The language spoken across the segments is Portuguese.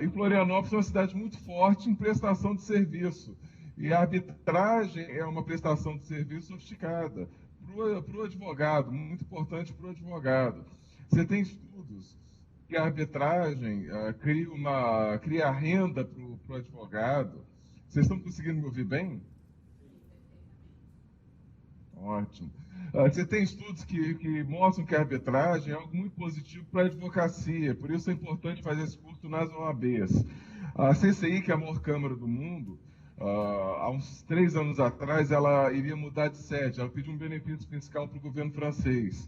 E Florianópolis é uma cidade muito forte em prestação de serviço. E a arbitragem é uma prestação de serviço sofisticada para o advogado, muito importante para o advogado. Você tem estudos que a arbitragem cria renda para o advogado. Vocês estão conseguindo me ouvir bem? Ótimo. Você tem estudos que mostram que a arbitragem é algo muito positivo para a advocacia, por isso é importante fazer esse curso nas OABs. A CCI, que é a maior Câmara do mundo, há uns 3 anos atrás, ela iria mudar de sede, ela pediu um benefício fiscal para o governo francês.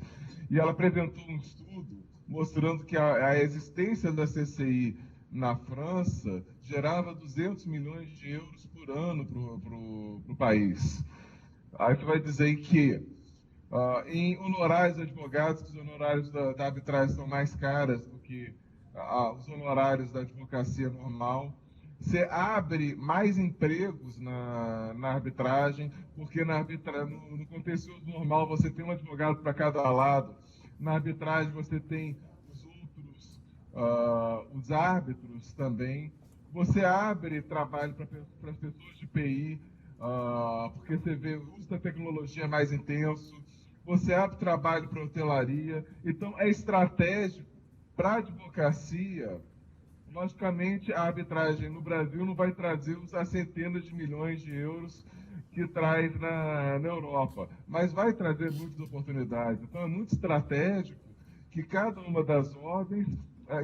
E ela apresentou um estudo mostrando que a existência da CCI na França gerava 200 milhões de euros por ano para o país. Aí você vai dizer que em honorários de advogados, que os honorários da arbitragem são mais caros do que os honorários da advocacia normal. Você abre mais empregos na arbitragem, porque no contencioso normal você tem um advogado para cada lado. Na arbitragem você tem os árbitros também. Você abre trabalho para as pessoas de PI, porque você vê o uso da tecnologia mais intenso. Você abre trabalho para hotelaria. Então, é estratégico para a advocacia. Logicamente, a arbitragem no Brasil não vai trazer as centenas de milhões de euros que traz na Europa, mas vai trazer muitas oportunidades. Então, é muito estratégico que cada uma das ordens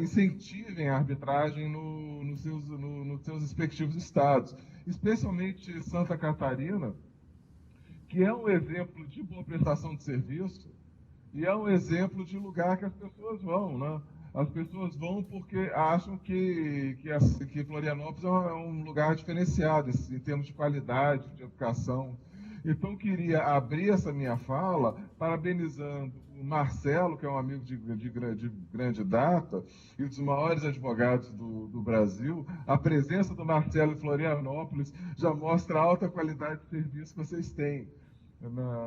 incentivem a arbitragem nos seus respectivos estados, especialmente Santa Catarina, que é um exemplo de boa prestação de serviço e é um exemplo de lugar que as pessoas vão, né? As pessoas vão porque acham que Florianópolis é um lugar diferenciado em termos de qualidade, de educação. Então, queria abrir essa minha fala parabenizando o Marcelo, que é um amigo de grande data e um dos maiores advogados do Brasil. A presença do Marcelo em Florianópolis já mostra a alta qualidade de serviço que vocês têm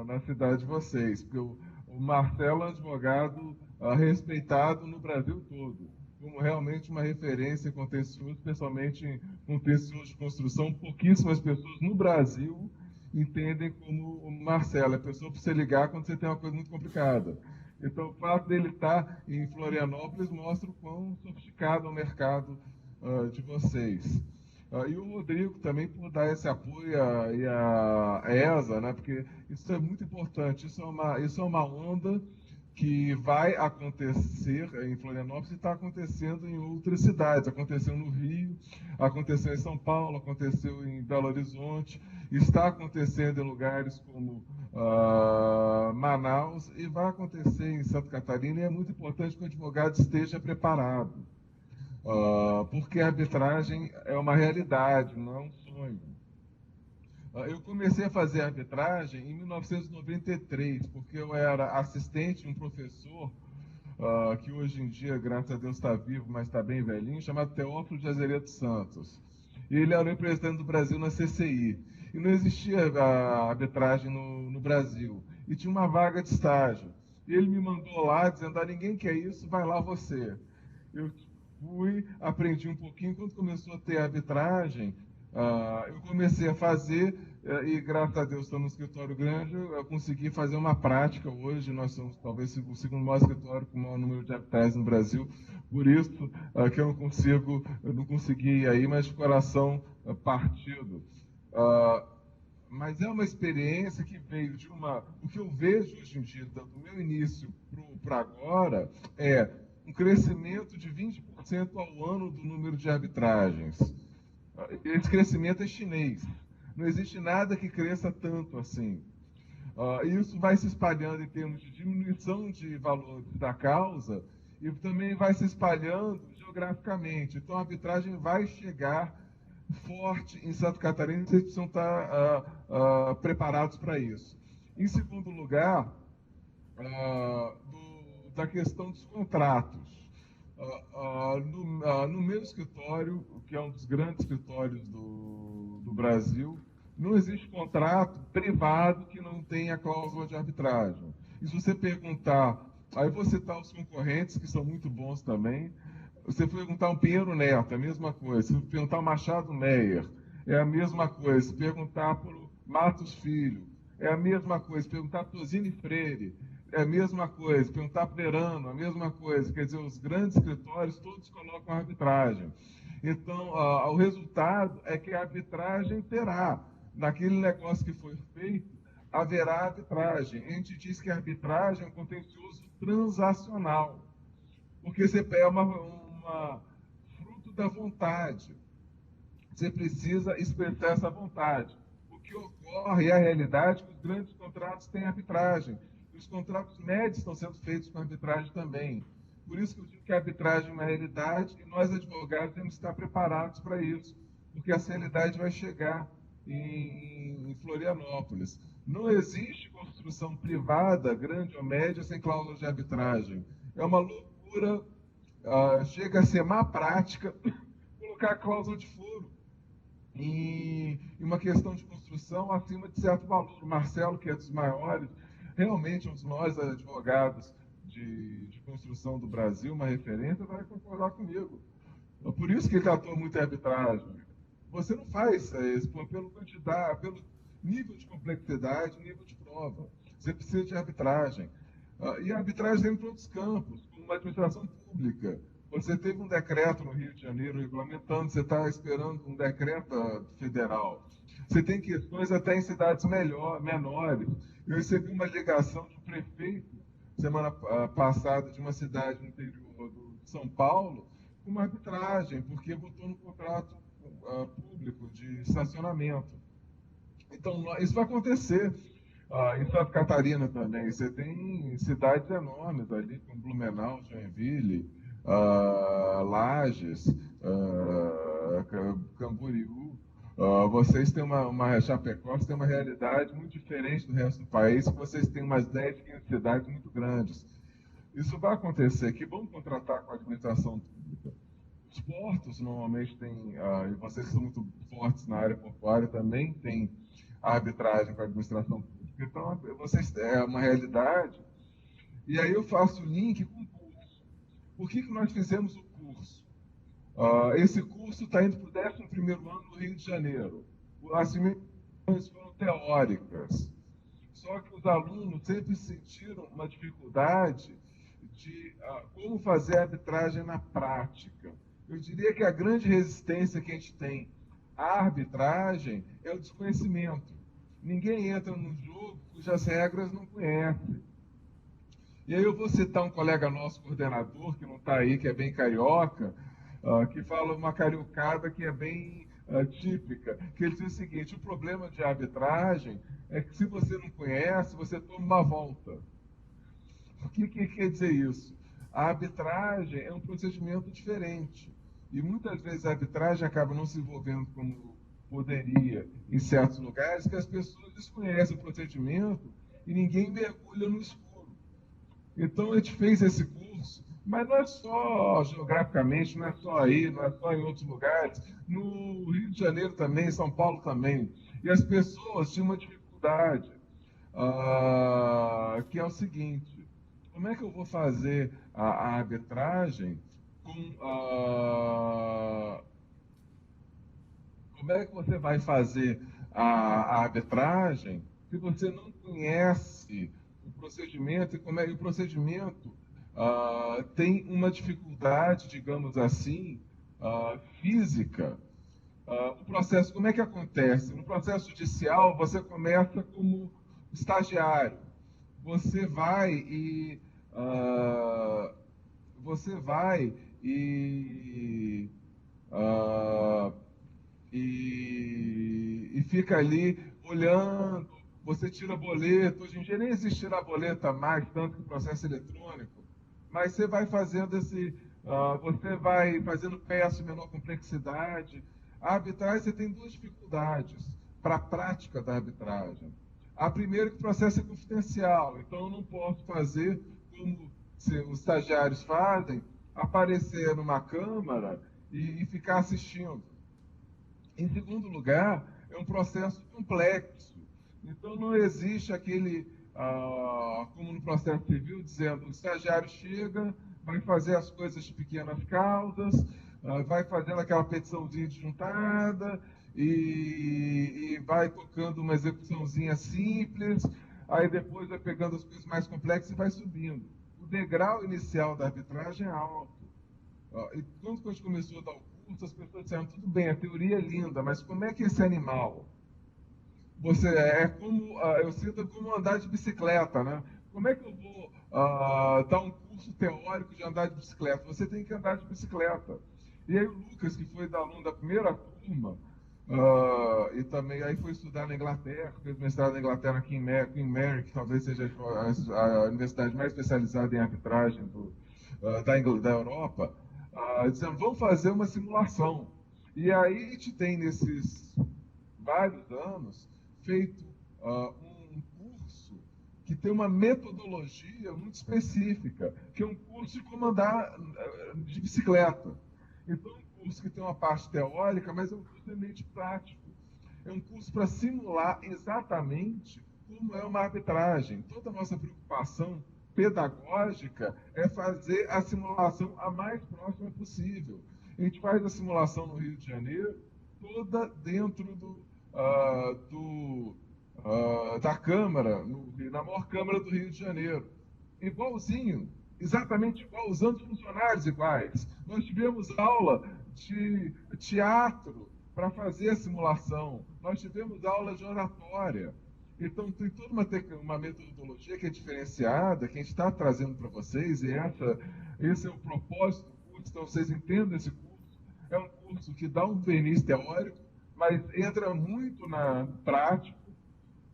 na cidade de vocês. Porque o Marcelo é um advogado respeitado no Brasil todo, como realmente uma referência em contencioso, especialmente em contencioso de construção. Pouquíssimas pessoas no Brasil entendem como o Marcelo, é a pessoa para você ligar quando você tem uma coisa muito complicada. Então, o fato dele estar em Florianópolis mostra o quão sofisticado é o mercado de vocês. E o Rodrigo também por dar esse apoio e a ESA, né, porque isso é muito importante, isso é uma onda que vai acontecer em Florianópolis e está acontecendo em outras cidades. Aconteceu no Rio, aconteceu em São Paulo, aconteceu em Belo Horizonte, está acontecendo em lugares como Manaus e vai acontecer em Santa Catarina, e é muito importante que o advogado esteja preparado, porque a arbitragem é uma realidade, não é um sonho. Eu comecei a fazer arbitragem em 1993, porque eu era assistente de um professor que hoje em dia, graças a Deus, está vivo, mas está bem velhinho, chamado Teófilo de Azeredo Santos. E ele era o representante do Brasil na CCI. E não existia a arbitragem no Brasil. E tinha uma vaga de estágio. E ele me mandou lá, dizendo, ninguém quer isso, vai lá você. Eu fui, aprendi um pouquinho. Quando começou a ter arbitragem, eu comecei a fazer, e graças a Deus estamos no escritório grande, eu consegui fazer uma prática hoje. Nós somos talvez o segundo maior escritório com o maior número de arbitragens no Brasil, por isso que eu não consegui ir aí, mas de coração partido. Mas é uma experiência que veio de o que eu vejo hoje em dia, do meu início para agora, é um crescimento de 20% ao ano do número de arbitragens. Esse crescimento é chinês. Não existe nada que cresça tanto assim. Isso vai se espalhando em termos de diminuição de valores da causa e também vai se espalhando geograficamente. Então, a arbitragem vai chegar forte em Santa Catarina e vocês precisam estar preparados para isso. Em segundo lugar, da questão dos contratos. No meu escritório, que é um dos grandes escritórios do Brasil, não existe contrato privado que não tenha cláusula de arbitragem. E se você perguntar, aí eu vou citar os concorrentes, que são muito bons também, Você perguntar um Pinheiro Neto, é a mesma coisa. Se perguntar o Machado Meyer, é a mesma coisa. Se perguntar por Matos Filho, é a mesma coisa. Se perguntar por Zine Freire, é a mesma coisa. Se perguntar por Verano, a mesma coisa. Quer dizer, os grandes escritórios todos colocam arbitragem. Então, o resultado é que a arbitragem terá. Naquele negócio que foi feito, haverá arbitragem. A gente diz que a arbitragem é um contencioso transacional, porque você é uma fruto da vontade. Você precisa expressar essa vontade. O que ocorre é a realidade que os grandes contratos têm arbitragem. Os contratos médios estão sendo feitos com arbitragem também. Por isso que eu digo que a arbitragem é uma realidade e nós, advogados, temos que estar preparados para isso, porque essa realidade vai chegar em Florianópolis. Não existe construção privada, grande ou média, sem cláusula de arbitragem. É uma loucura, chega a ser má prática colocar cláusula de foro em uma questão de construção acima de certo valor. O Marcelo, que é dos maiores, realmente um dos maiores advogados de construção do Brasil, uma referência, vai concordar comigo. Por isso que ele atua muito em arbitragem. Você não faz isso pelo quantidade, pelo nível de complexidade, nível de prova. Você precisa de arbitragem. E a arbitragem tem para outros campos, como uma administração pública. Você teve um decreto no Rio de Janeiro regulamentando, você está esperando um decreto federal. Você tem questões até em cidades menores. Eu recebi uma ligação de um prefeito, semana passada, de uma cidade no interior de São Paulo, com uma arbitragem, porque botou no contrato público de estacionamento. Então, isso vai acontecer. Em Santa Catarina também, você tem cidades enormes ali, como Blumenau, Joinville, Lages, Camboriú. Vocês têm Chapecó, tem uma realidade muito diferente do resto do país, vocês têm umas 10, 15 cidades muito grandes. Isso vai acontecer, que vão contratar com a administração pública. Os portos normalmente têm, e vocês são muito fortes na área portuária, também tem a arbitragem com a administração pública. Então, vocês é uma realidade. E aí eu faço o link com o curso. Por que nós fizemos o curso? Esse curso está indo para o 11º ano no Rio de Janeiro. As dimensões foram teóricas. Só que os alunos sempre sentiram uma dificuldade de como fazer a arbitragem na prática. Eu diria que a grande resistência que a gente tem à arbitragem é o desconhecimento. Ninguém entra num jogo cujas regras não conhece. E aí eu vou citar um colega nosso, coordenador, que não está aí, que é bem carioca, que fala uma cariocada que é bem típica, que ele diz o seguinte: o problema de arbitragem é que se você não conhece, você toma uma volta. O que quer dizer isso? A arbitragem é um procedimento diferente. E muitas vezes a arbitragem acaba não se envolvendo como poderia em certos lugares, que as pessoas desconhecem o procedimento e ninguém mergulha no escuro. Então a gente fez esse curso, mas não é só geograficamente, não é só aí, não é só em outros lugares, no Rio de Janeiro também, em São Paulo também. E as pessoas tinham uma dificuldade, que é o seguinte: como é que eu vou fazer a arbitragem com como é que você vai fazer a arbitragem se você não conhece o procedimento e o procedimento tem uma dificuldade, digamos assim, física. O processo, como é que acontece? No processo judicial, você começa como estagiário. Você vai e você vai e fica ali olhando, você tira boleto. Hoje em dia nem existe tirar boleta mais, tanto que o processo eletrônico, mas você vai fazendo você vai fazendo peças de menor complexidade. A arbitragem, você tem duas dificuldades para a prática da arbitragem. A primeira é que o processo é confidencial, então eu não posso fazer como os estagiários fazem, aparecer numa câmara e ficar assistindo. Em segundo lugar, é um processo complexo. Então, não existe aquele, como no processo civil, dizendo: o estagiário chega, vai fazer as coisas de pequenas causas, vai fazendo aquela petiçãozinha disjuntada e vai tocando uma execuçãozinha simples, aí depois vai pegando as coisas mais complexas e vai subindo. O degrau inicial da arbitragem é alto. E quando a gente começou a dar o curso, as pessoas disseram, tudo bem, a teoria é linda, mas como é que esse animal? Você é como, eu sinto como andar de bicicleta, né? Como é que eu vou dar um curso teórico de andar de bicicleta? Você tem que andar de bicicleta. E aí o Lucas, que foi aluno da primeira turma, e também aí foi estudar na Inglaterra, fez mestrado na Inglaterra aqui em Queen Mary, que talvez seja a universidade mais especializada em arbitragem da Europa, dizendo, vamos fazer uma simulação. E aí a gente tem nesses vários anos feito um curso que tem uma metodologia muito específica, que é um curso de como andar de bicicleta. Então, é um curso que tem uma parte teórica, mas é um curso realmente prático. É um curso para simular exatamente como é uma arbitragem. Toda a nossa preocupação pedagógica é fazer a simulação a mais próxima possível. A gente faz a simulação no Rio de Janeiro, toda dentro da Câmara, na maior Câmara do Rio de Janeiro. Igualzinho, exatamente igual, usando funcionários iguais. Nós tivemos aula de teatro para fazer a simulação, nós tivemos aula de oratória. Então, tem toda uma metodologia que é diferenciada, que a gente está trazendo para vocês, e esse é o propósito do curso, então vocês entendam esse curso. É um curso que dá um verniz teórico, mas entra muito na prática,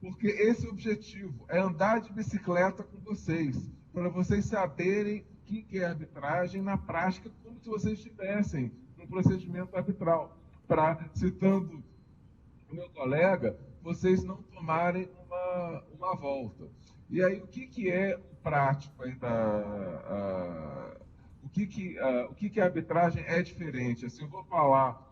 porque esse é o objetivo, é andar de bicicleta com vocês, para vocês saberem o que é arbitragem na prática, como se vocês estivessem num procedimento arbitral. Para, citando o meu colega, vocês não tomarem uma volta. E aí, o que é o prático aí o que a arbitragem é diferente? Assim, eu vou falar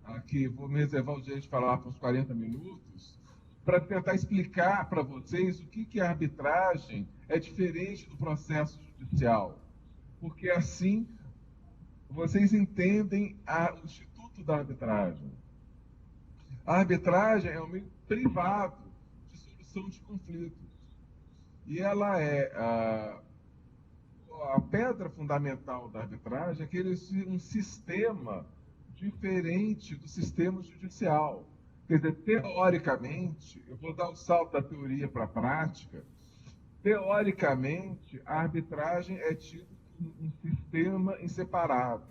aqui, vou me reservar o direito de falar por uns 40 minutos, para tentar explicar para vocês o que a arbitragem é diferente do processo judicial. Porque assim vocês entendem o instituto da arbitragem. A arbitragem é um meio privado de solução de conflitos. E ela é a pedra fundamental da arbitragem, é que ele é um sistema diferente do sistema judicial. Quer dizer, teoricamente, eu vou dar o salto da teoria para a prática, teoricamente, a arbitragem é tido como um sistema inseparável.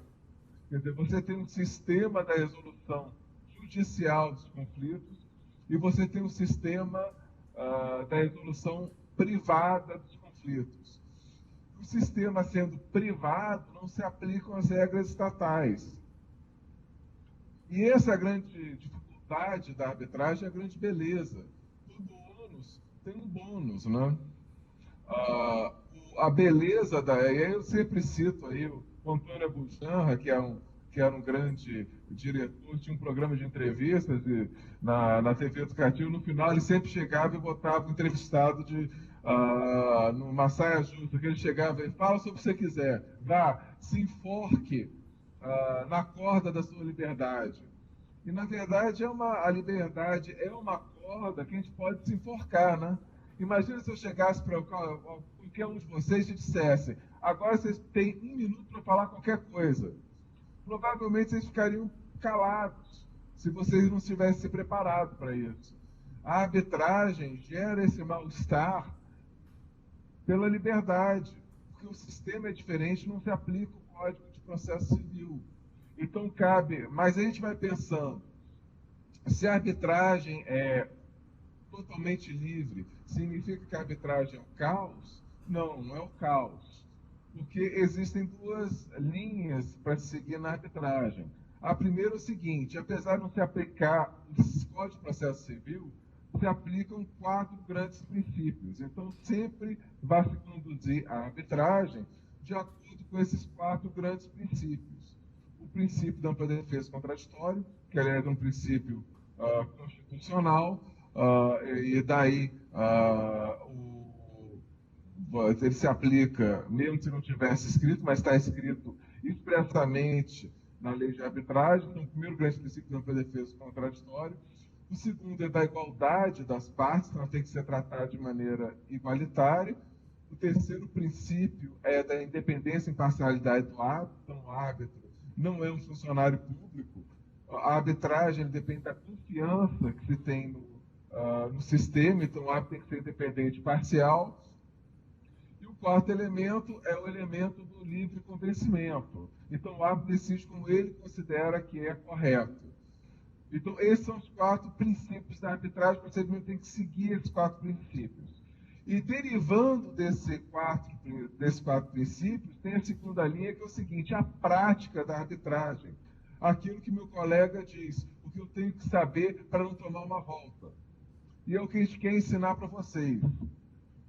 Quer dizer, você tem um sistema da resolução judicial dos conflitos e você tem um sistema da resolução privada dos conflitos. O sistema sendo privado, não se aplicam as regras estatais. E essa é a grande dificuldade da arbitragem, a grande beleza. Todo ônus tem um bônus, né? A beleza e aí eu sempre cito aí o Antônio Abujanra, que era um grande diretor, tinha um programa de entrevistas na TV Educativa, no final ele sempre chegava e botava o entrevistado numa saia justa, que ele chegava e fala sobre o que você quiser, vá, se enforque na corda da sua liberdade. E na verdade a liberdade é uma corda que a gente pode se enforcar, né? Imagina se eu chegasse para qualquer um de vocês e dissesse, agora vocês têm 1 minuto para falar qualquer coisa. Provavelmente vocês ficariam calados se vocês não tivessem se preparado para isso. A arbitragem gera esse mal-estar pela liberdade, porque o sistema é diferente, não se aplica o Código de Processo Civil. Então cabe, mas a gente vai pensando, se a arbitragem é totalmente livre, significa que a arbitragem é o caos? Não, não é o caos. Porque existem duas linhas para seguir na arbitragem. A primeira é o seguinte, apesar de não se aplicar o Código de Processo Civil, se aplicam 4 grandes princípios. Então, sempre vai se conduzir a arbitragem de acordo com esses 4 grandes princípios. O princípio da ampla defesa contraditória, que aliás é um princípio constitucional, e daí ele se aplica, mesmo se não tivesse escrito, mas está escrito expressamente na lei de arbitragem. Então, o primeiro grande princípio da defesa contraditória. O segundo é da igualdade das partes, então tem que ser tratado de maneira igualitária. O terceiro princípio é da independência e imparcialidade do árbitro. Então, o árbitro não é um funcionário público. A arbitragem depende da confiança que se tem no sistema, então o árbitro tem que ser independente e parcial. E o quarto elemento é o elemento do livre convencimento. Então, o árbitro decide como ele considera que é correto. Então, esses são os 4 princípios da arbitragem. O procedimento tem que seguir esses 4 princípios. E derivando desses 4 princípios, tem a segunda linha, que é o seguinte: a prática da arbitragem. Aquilo que meu colega diz, o que eu tenho que saber para não tomar uma volta. E é o que a gente quer ensinar para vocês.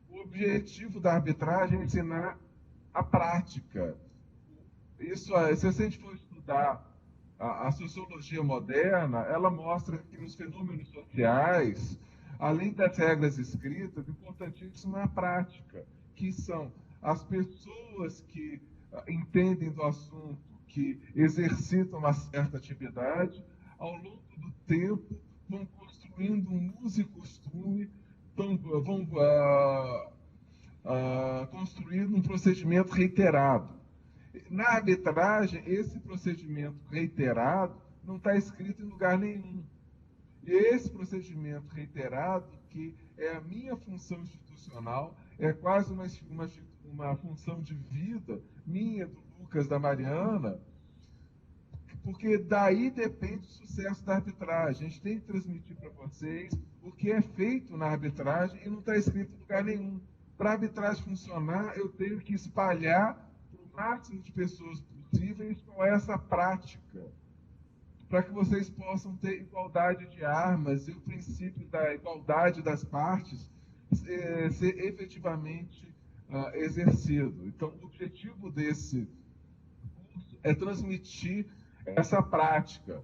O objetivo da arbitragem é ensinar a prática. Isso, se a gente for estudar a sociologia moderna, ela mostra que nos fenômenos sociais, além das regras escritas, importantíssima é a prática, que são as pessoas que entendem do assunto, que exercitam uma certa atividade, ao longo do tempo vão construindo um uso e costume, vão construindo um procedimento reiterado. Na arbitragem, esse procedimento reiterado não está escrito em lugar nenhum. E esse procedimento reiterado, que é a minha função institucional, é quase uma função de vida minha, do Lucas, da Mariana, porque daí depende o sucesso da arbitragem. A gente tem que transmitir para vocês o que é feito na arbitragem e não está escrito em lugar nenhum. Para a arbitragem funcionar, eu tenho que espalhar máximo de pessoas possíveis com essa prática, para que vocês possam ter igualdade de armas e o princípio da igualdade das partes ser efetivamente exercido. Então, o objetivo desse curso é transmitir essa prática.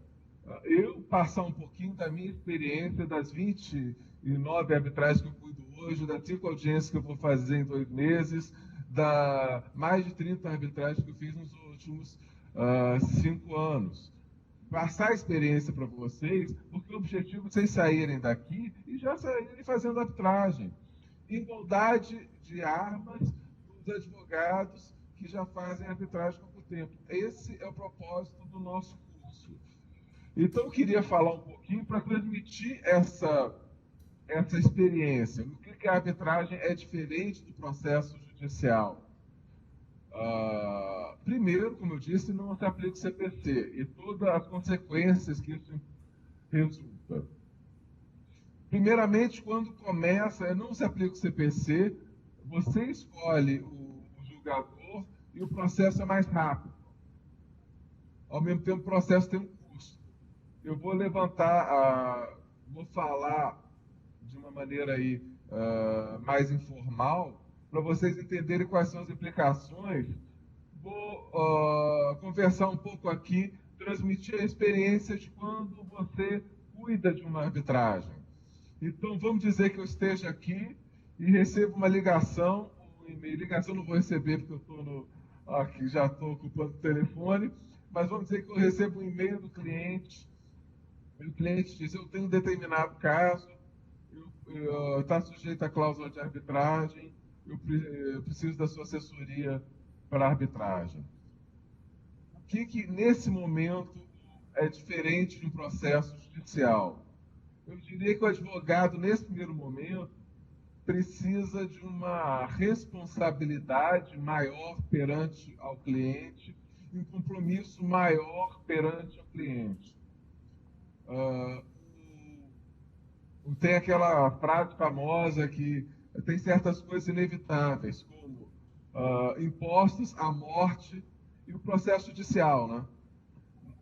Eu passar um pouquinho da minha experiência, das 29 arbitragens que eu cuido hoje, das 5 audiências que eu vou fazer em 2 meses, da mais de 30 arbitragens que eu fiz nos últimos 5 anos. Passar a experiência para vocês, porque o objetivo é vocês saírem daqui e já saírem fazendo arbitragem. Igualdade de armas dos advogados que já fazem arbitragem há pouco tempo. Esse é o propósito do nosso curso. Então, eu queria falar um pouquinho para transmitir essa experiência. No que a arbitragem é diferente do processo judicial. Primeiro, como eu disse, não se aplica o CPC e todas as consequências que isso resulta. Primeiramente, quando começa, não se aplica o CPC, você escolhe o julgador e o processo é mais rápido. Ao mesmo tempo, o processo tem um custo. Eu vou vou falar de uma maneira aí, mais informal, para vocês entenderem quais são as implicações. Vou conversar um pouco aqui, transmitir a experiência de quando você cuida de uma arbitragem. Então, vamos dizer que eu esteja aqui e recebo uma ligação, um e-mail. Ligação não vou receber porque eu estou aqui, já estou ocupando o telefone, mas vamos dizer que eu recebo um e-mail do cliente, e o cliente diz: eu tenho um determinado caso, está sujeito à cláusula de arbitragem, eu preciso da sua assessoria para a arbitragem. O que nesse momento é diferente de um processo judicial? Eu diria que o advogado, nesse primeiro momento, precisa de uma responsabilidade maior perante ao cliente e um compromisso maior perante ao cliente. Tem aquela frase famosa que tem certas coisas inevitáveis, como impostos, a morte e o processo judicial, né?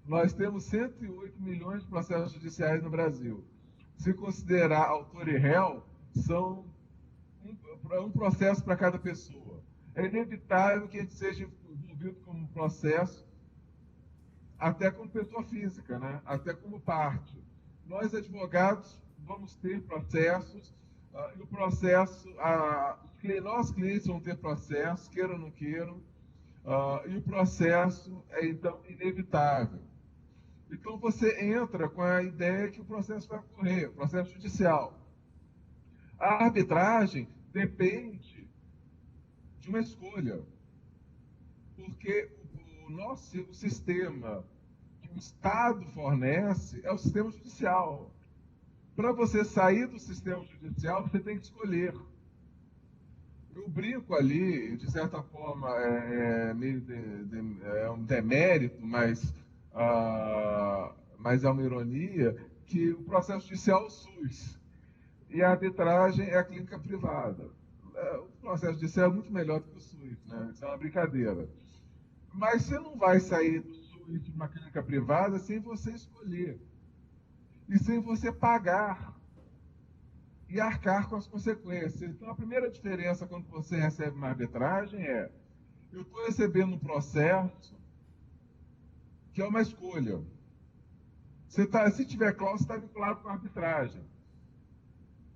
Nós temos 108 milhões de processos judiciais no Brasil. Se considerar autor e réu, são um processo para cada pessoa. É inevitável que a gente seja envolvido com um processo, até como pessoa física, né? Até como parte. Nós, advogados, vamos ter processos, e o processo, os Nós, clientes, vamos ter processos, queiram ou não queiram, e o processo é, então, inevitável. Então, você entra com a ideia que o processo vai ocorrer, o processo judicial. A arbitragem depende de uma escolha, porque o nosso sistema que o Estado fornece é o sistema judicial. Para você sair do sistema judicial, você tem que escolher. Eu brinco ali, de certa forma, é um demérito, mas é uma ironia, que o processo judicial é o SUS e a arbitragem é a clínica privada. O processo judicial é muito melhor do que o SUS, né? Isso é uma brincadeira. Mas você não vai sair do SUS de uma clínica privada sem você escolher e sem você pagar e arcar com as consequências. Então, a primeira diferença quando você recebe uma arbitragem é: eu estou recebendo um processo que é uma escolha. Se tiver cláusula, está vinculado com a arbitragem.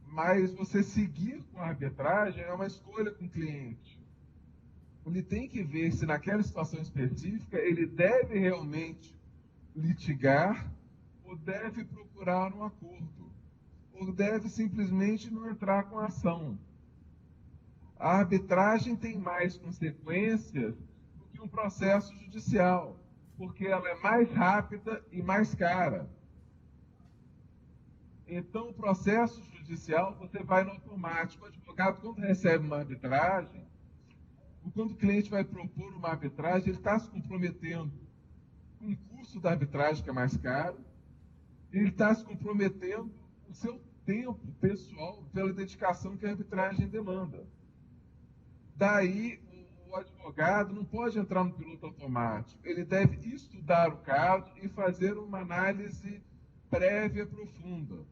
Mas você seguir com a arbitragem é uma escolha com o cliente. Ele tem que ver se naquela situação específica ele deve realmente litigar ou deve procurar um acordo, ou deve simplesmente não entrar com a ação. A arbitragem tem mais consequências do que um processo judicial, porque ela é mais rápida e mais cara. Então, o processo judicial, você vai no automático. O advogado, quando recebe uma arbitragem, ou quando o cliente vai propor uma arbitragem, ele está se comprometendo com o custo da arbitragem, que é mais caro, ele está se comprometendo com o seu tempo pessoal pela dedicação que a arbitragem demanda. Daí, o advogado não pode entrar no piloto automático. Ele deve estudar o caso e fazer uma análise prévia profunda.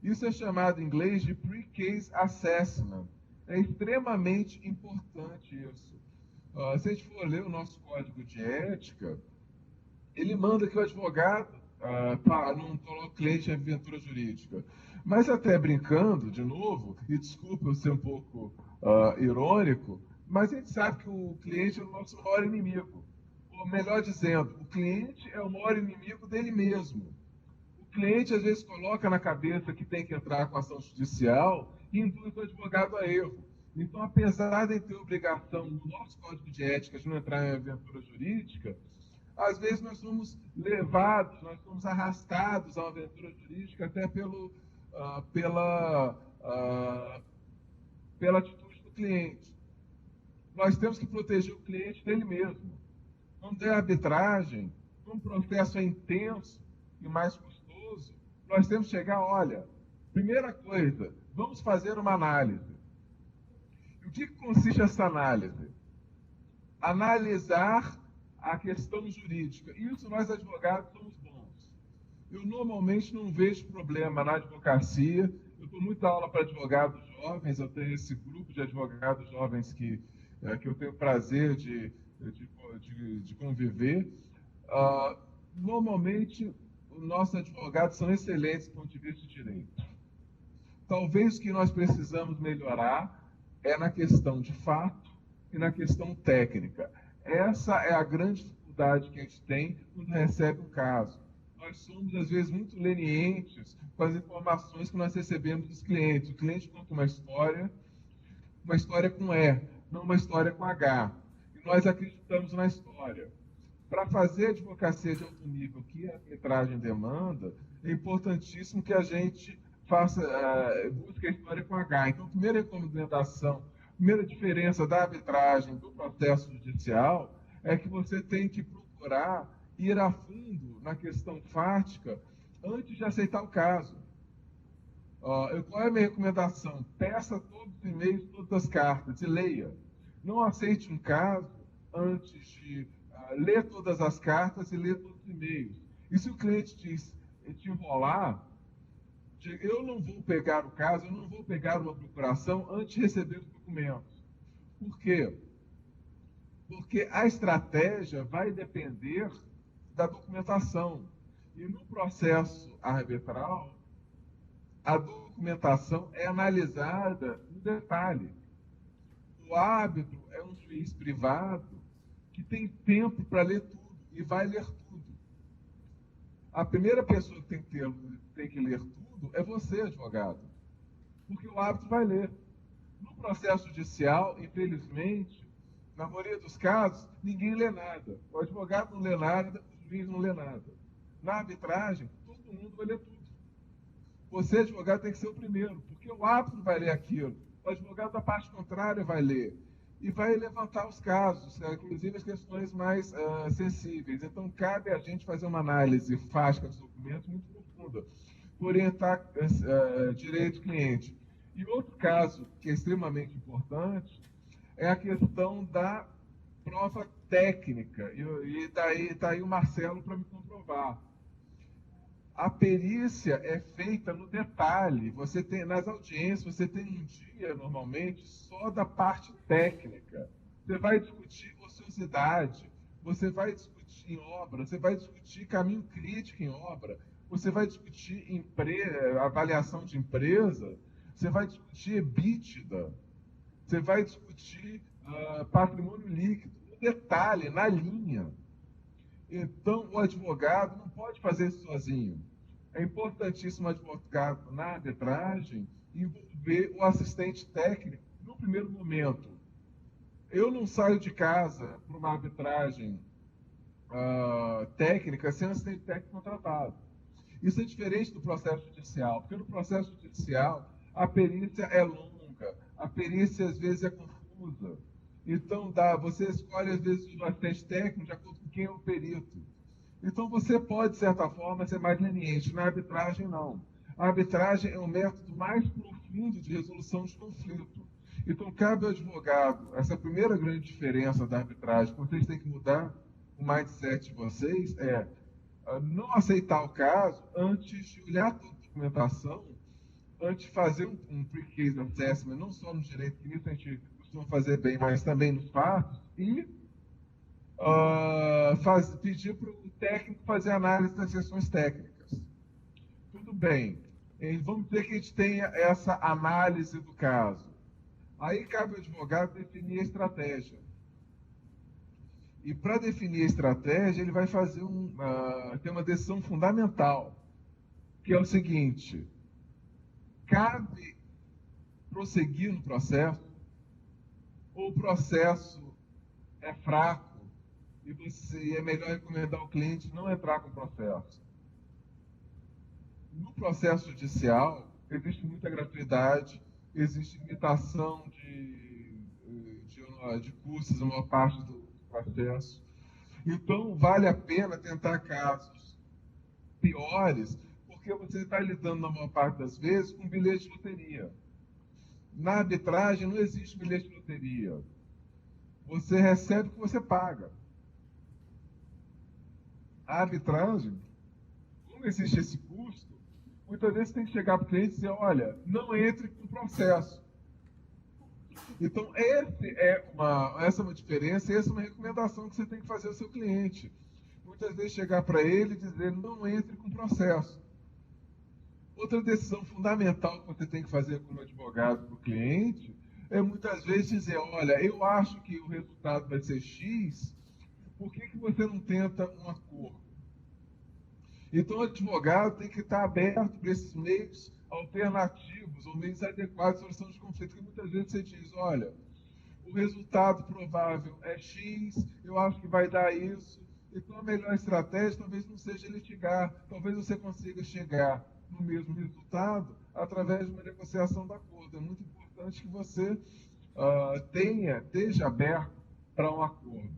Isso é chamado em inglês de pre-case assessment. É extremamente importante isso. Se a gente for ler o nosso código de ética, ele manda que o advogado não coloque o cliente em aventura jurídica. Mas até brincando, de novo, e desculpa eu ser um pouco irônico, mas a gente sabe que o cliente é o nosso maior inimigo. Ou melhor dizendo, o cliente é o maior inimigo dele mesmo. O cliente às vezes coloca na cabeça que tem que entrar com ação judicial e induz o advogado a erro. Então, apesar de ter obrigação no nosso código de ética de não entrar em aventura jurídica, às vezes nós somos levados, nós somos arrastados a uma aventura jurídica até pela atitude do cliente. Nós temos que proteger o cliente dele mesmo. Não ter arbitragem, um processo é intenso e mais custoso, nós temos que chegar, olha, primeira coisa, vamos fazer uma análise. E o que consiste essa análise? Analisar a questão jurídica. Isso nós advogados somos bons. Eu normalmente não vejo problema na advocacia. Eu dou muita aula para advogados jovens, eu tenho esse grupo de advogados jovens que eu tenho o prazer de conviver. Normalmente, os nossos advogados são excelentes do ponto de vista de direito. Talvez o que nós precisamos melhorar é na questão de fato e na questão técnica. Essa é a grande dificuldade que a gente tem quando recebe um caso. Nós somos, às vezes, muito lenientes com as informações que nós recebemos dos clientes. O cliente conta uma história com E, não uma história com H. E nós acreditamos na história. Para fazer advocacia de alto nível, que a arbitragem demanda, é importantíssimo que a gente busque a história com H. Então, a primeira recomendação, a primeira diferença da arbitragem do processo judicial é que você tem que procurar ir a fundo na questão fática antes de aceitar o caso. Qual é a minha recomendação? Peça todos os e-mails, todas as cartas e leia. Não aceite um caso antes de ler todas as cartas e ler todos os e-mails. E se o cliente te enrolar, eu não vou pegar o caso, eu não vou pegar uma procuração antes de receber os documentos. Por quê? Porque a estratégia vai depender da documentação. E no processo arbitral, a documentação é analisada no detalhe. O árbitro é um juiz privado que tem tempo para ler tudo e vai ler tudo. A primeira pessoa que tem que ler tudo é você, advogado, porque o árbitro vai ler. No processo judicial, infelizmente, na maioria dos casos, ninguém lê nada. O advogado não lê nada, o juiz não lê nada. Na arbitragem, todo mundo vai ler tudo. Você, advogado, tem que ser o primeiro, porque o árbitro vai ler aquilo. O advogado da parte contrária vai ler. E vai levantar os casos, inclusive as questões mais sensíveis. Então, cabe a gente fazer uma análise fática dos documentos muito profunda, orientar direito do cliente. E outro caso que é extremamente importante é a questão da prova técnica. E daí está aí o Marcelo para me comprovar. A perícia é feita no detalhe. Você tem, nas audiências, você tem um dia, normalmente, só da parte técnica. Você vai discutir ociosidade, você vai discutir em obra, você vai discutir caminho crítico em obra, você vai discutir avaliação de empresa, você vai discutir EBITDA, você vai discutir patrimônio líquido, no detalhe, na linha. Então, o advogado não pode fazer isso sozinho. É importantíssimo o advogado, na arbitragem, envolver o assistente técnico no primeiro momento. Eu não saio de casa para uma arbitragem técnica sem assistente técnico contratado. Isso é diferente do processo judicial, porque no processo judicial a perícia é longa, a perícia às vezes é confusa. Então, você escolhe, às vezes, o assistente técnico de acordo com quem é o perito. Então, você pode, de certa forma, ser mais leniente. Na arbitragem, não. A arbitragem é um método mais profundo de resolução de conflito. Então, cabe ao advogado, essa primeira grande diferença da arbitragem, que vocês têm que mudar o mindset de vocês, é não aceitar o caso antes de olhar toda a documentação, antes de fazer um pre-case assessment, não só no direito, que isso a gente costuma fazer bem, mas também nos fatos, e pedir para o técnico fazer análise das sessões técnicas. Tudo bem. Vamos dizer que a gente tenha essa análise do caso. Aí cabe ao advogado definir a estratégia. E para definir a estratégia, ele vai fazer ter uma decisão fundamental, que é o seguinte: cabe prosseguir no processo, ou o processo é fraco e é melhor recomendar ao cliente não entrar com o processo. No processo judicial, existe muita gratuidade, existe limitação de custos na maior parte do processo. Então, vale a pena tentar casos piores, porque você está lidando, na maior parte das vezes, com bilhete de loteria. Na arbitragem, não existe bilhete de loteria. Você recebe o que você paga. A arbitragem, como existe esse custo, muitas vezes tem que chegar para o cliente e dizer: olha, não entre com o processo. Então, essa é uma diferença, essa é uma recomendação que você tem que fazer ao seu cliente. Muitas vezes chegar para ele e dizer: não entre com o processo. Outra decisão fundamental que você tem que fazer como advogado para o cliente é muitas vezes dizer: olha, eu acho que o resultado vai ser X, por que você não tenta um acordo? Então, o advogado tem que estar aberto para esses meios alternativos ou meios adequados de solução de conflito, que muitas vezes você diz: olha, o resultado provável é X, eu acho que vai dar isso, então a melhor estratégia talvez não seja litigar, talvez você consiga chegar no mesmo resultado através de uma negociação de acordo. É muito importante que você esteja aberto para um acordo.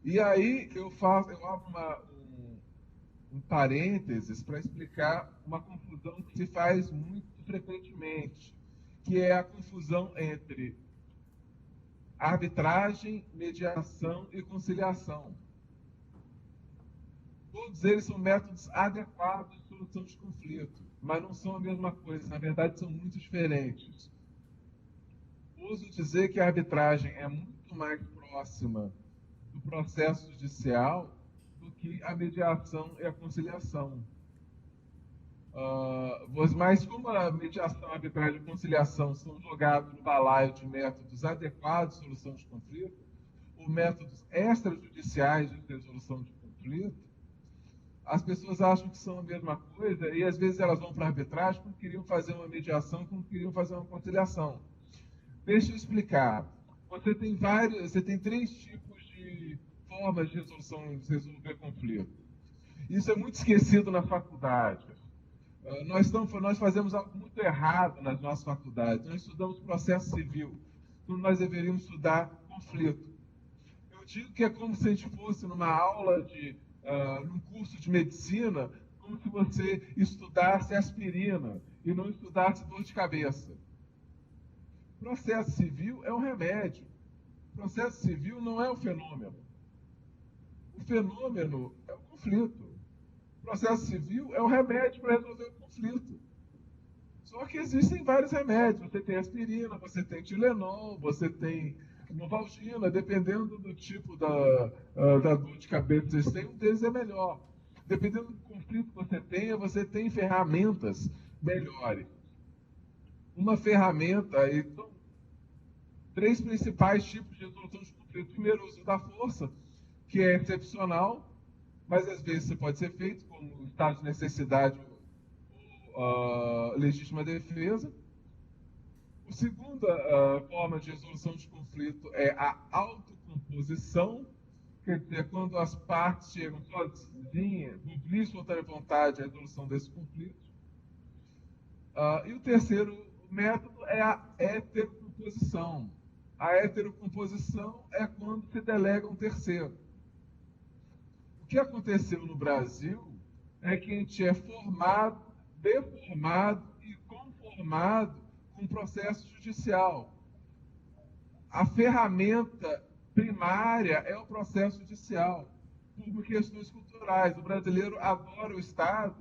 E aí eu abro um parênteses para explicar uma confusão que se faz muito frequentemente, que é a confusão entre arbitragem, mediação e conciliação. Todos eles são métodos adequados de solução de conflito, mas não são a mesma coisa, na verdade são muito diferentes. Uso dizer que a arbitragem é muito mais próxima do processo judicial do que a mediação e a conciliação. Mas como a mediação, a arbitragem e a conciliação são jogados no balaio de métodos adequados de solução de conflito, ou métodos extrajudiciais de resolução de conflito, as pessoas acham que são a mesma coisa e às vezes elas vão para a arbitragem como queriam fazer uma mediação, como queriam fazer uma conciliação. Deixa eu explicar. Você tem três tipos de formas de resolver conflito. Isso é muito esquecido na faculdade. Nós fazemos algo muito errado nas nossas faculdades. Nós estudamos processo civil, quando nós deveríamos estudar conflito. Eu digo que é como se a gente fosse numa aula num curso de medicina, como se você estudasse aspirina e não estudasse dor de cabeça. Processo civil é um remédio. Processo civil não é o fenômeno. O fenômeno é o conflito. O processo civil é o remédio para resolver o conflito. Só que existem vários remédios. Você tem aspirina, você tem Tilenol, você tem Novalgina, dependendo do tipo da dor de cabeça que você tem, um deles é melhor. Dependendo do conflito que você tem ferramentas melhores. Uma ferramenta, então, três principais tipos de resolução de conflito. Primeiro, o uso da força, que é excepcional, mas às vezes você pode ser feito como estado de necessidade ou legítima defesa. A segunda forma de resolução de conflito é a autocomposição, quer dizer, quando as partes chegam sozinhas, por livre e espontânea vontade, à resolução desse conflito. E o terceiro método é a heterocomposição. A heterocomposição é quando se delega um terceiro. O que aconteceu no Brasil é que a gente é formado, deformado e conformado com o processo judicial. A ferramenta primária é o processo judicial, por questões culturais. O brasileiro adora o Estado,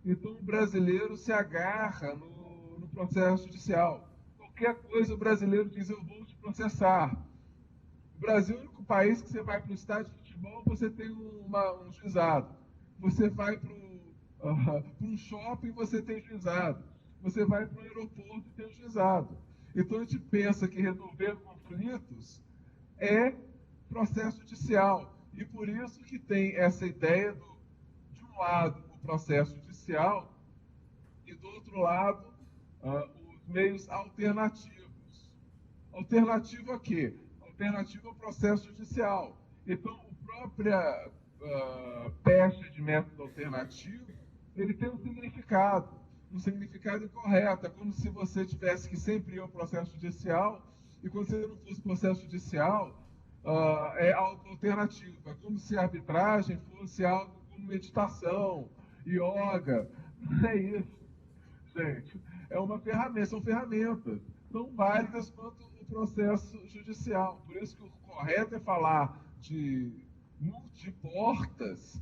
então o brasileiro se agarra no processo judicial. Qualquer coisa o brasileiro diz, eu vou te processar. O Brasil é o único país que você vai para o estádio de futebol, você tem um juizado. Você vai para um shopping, você tem juizado. Você vai para o aeroporto e tem juizado. Então a gente pensa que resolver conflitos é processo judicial. E por isso que tem essa ideia de um lado, o processo judicial e do outro lado, os meios alternativos. Alternativo a quê? Alternativo ao processo judicial. Então, a própria pecha de método alternativo, ele tem um significado incorreto. É como se você tivesse que sempre ir ao processo judicial, e quando você não fosse processo judicial, é algo alternativo. É como se a arbitragem fosse algo como meditação, yoga. Não é isso, gente. É uma ferramenta, são ferramentas tão válidas quanto o processo judicial. Por isso que o correto é falar de multiportas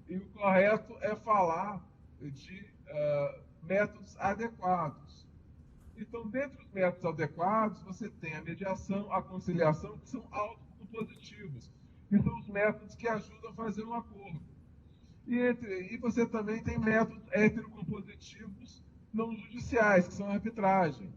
e o correto é falar de métodos adequados. Então, dentro dos métodos adequados, você tem a mediação, a conciliação, que são autocompositivos, que são os métodos que ajudam a fazer um acordo. E você também tem métodos heterocompositivos não judiciais, que são a arbitragem.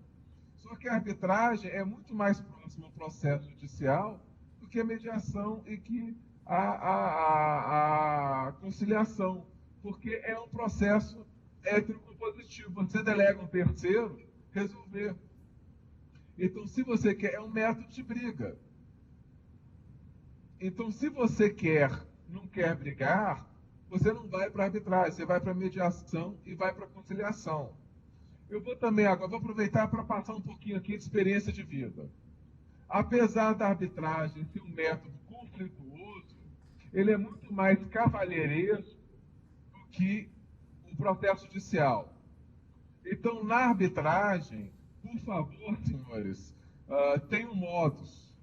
Só que a arbitragem é muito mais próxima ao processo judicial do que a mediação e que a conciliação, porque é um processo heterocompositivo. Você delega um terceiro resolver. Então, se você quer, é um método de briga. Então, se você não quer brigar, você não vai para a arbitragem, você vai para a mediação e vai para a conciliação. Eu vou também agora, vou aproveitar para passar um pouquinho aqui de experiência de vida. Apesar da arbitragem ser um método conflituoso, ele é muito mais cavalheiresco do que o processo judicial. Então, na arbitragem, por favor, senhores, tem um modus.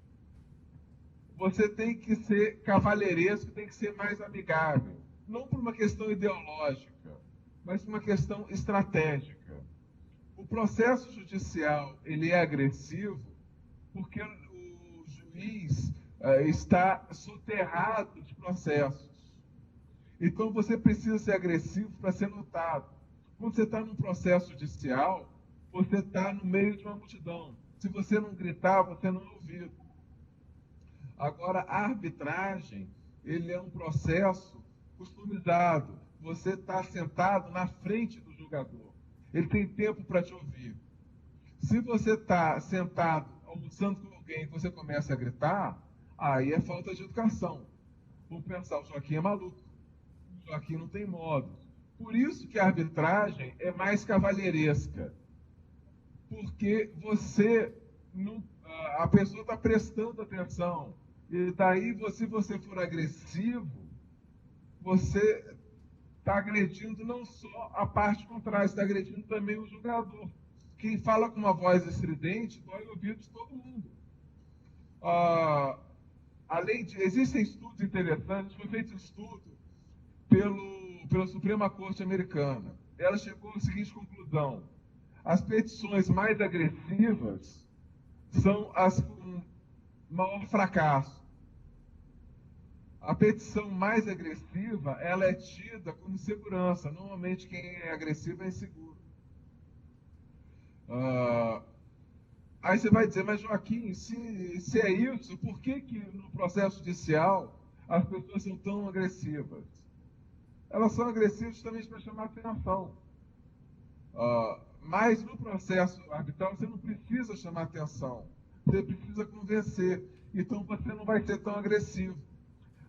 Você tem que ser cavalheiresco, tem que ser mais amigável. Não por uma questão ideológica, mas por uma questão estratégica. O processo judicial, ele é agressivo porque o juiz está soterrado de processos. Então, você precisa ser agressivo para ser notado. Quando você está num processo judicial, você está no meio de uma multidão. Se você não gritar, você não é ouvido. Agora, a arbitragem, ele é um processo customizado. Você está sentado na frente do julgador. Ele tem tempo para te ouvir. Se você está sentado, almoçando com alguém, e você começa a gritar, aí é falta de educação. Vamos pensar, o Joaquim é maluco. O Joaquim não tem modo. Por isso que a arbitragem é mais cavalheiresca. Porque você não, a pessoa está prestando atenção. E daí, se você for agressivo, você está agredindo não só a parte contrária, está agredindo também o julgador. Quem fala com uma voz estridente dói o ouvido de todo mundo. Existem estudos interessantes, foi feito um estudo pela Suprema Corte Americana. Ela chegou à seguinte conclusão: as petições mais agressivas são as com maior fracasso. A petição mais agressiva, ela é tida como insegurança. Normalmente quem é agressivo é inseguro. Aí você vai dizer, mas Joaquim, se é isso, por que no processo judicial as pessoas são tão agressivas? Elas são agressivas justamente para chamar atenção. Mas no processo arbitral você não precisa chamar atenção. Você precisa convencer. Então você não vai ser tão agressivo.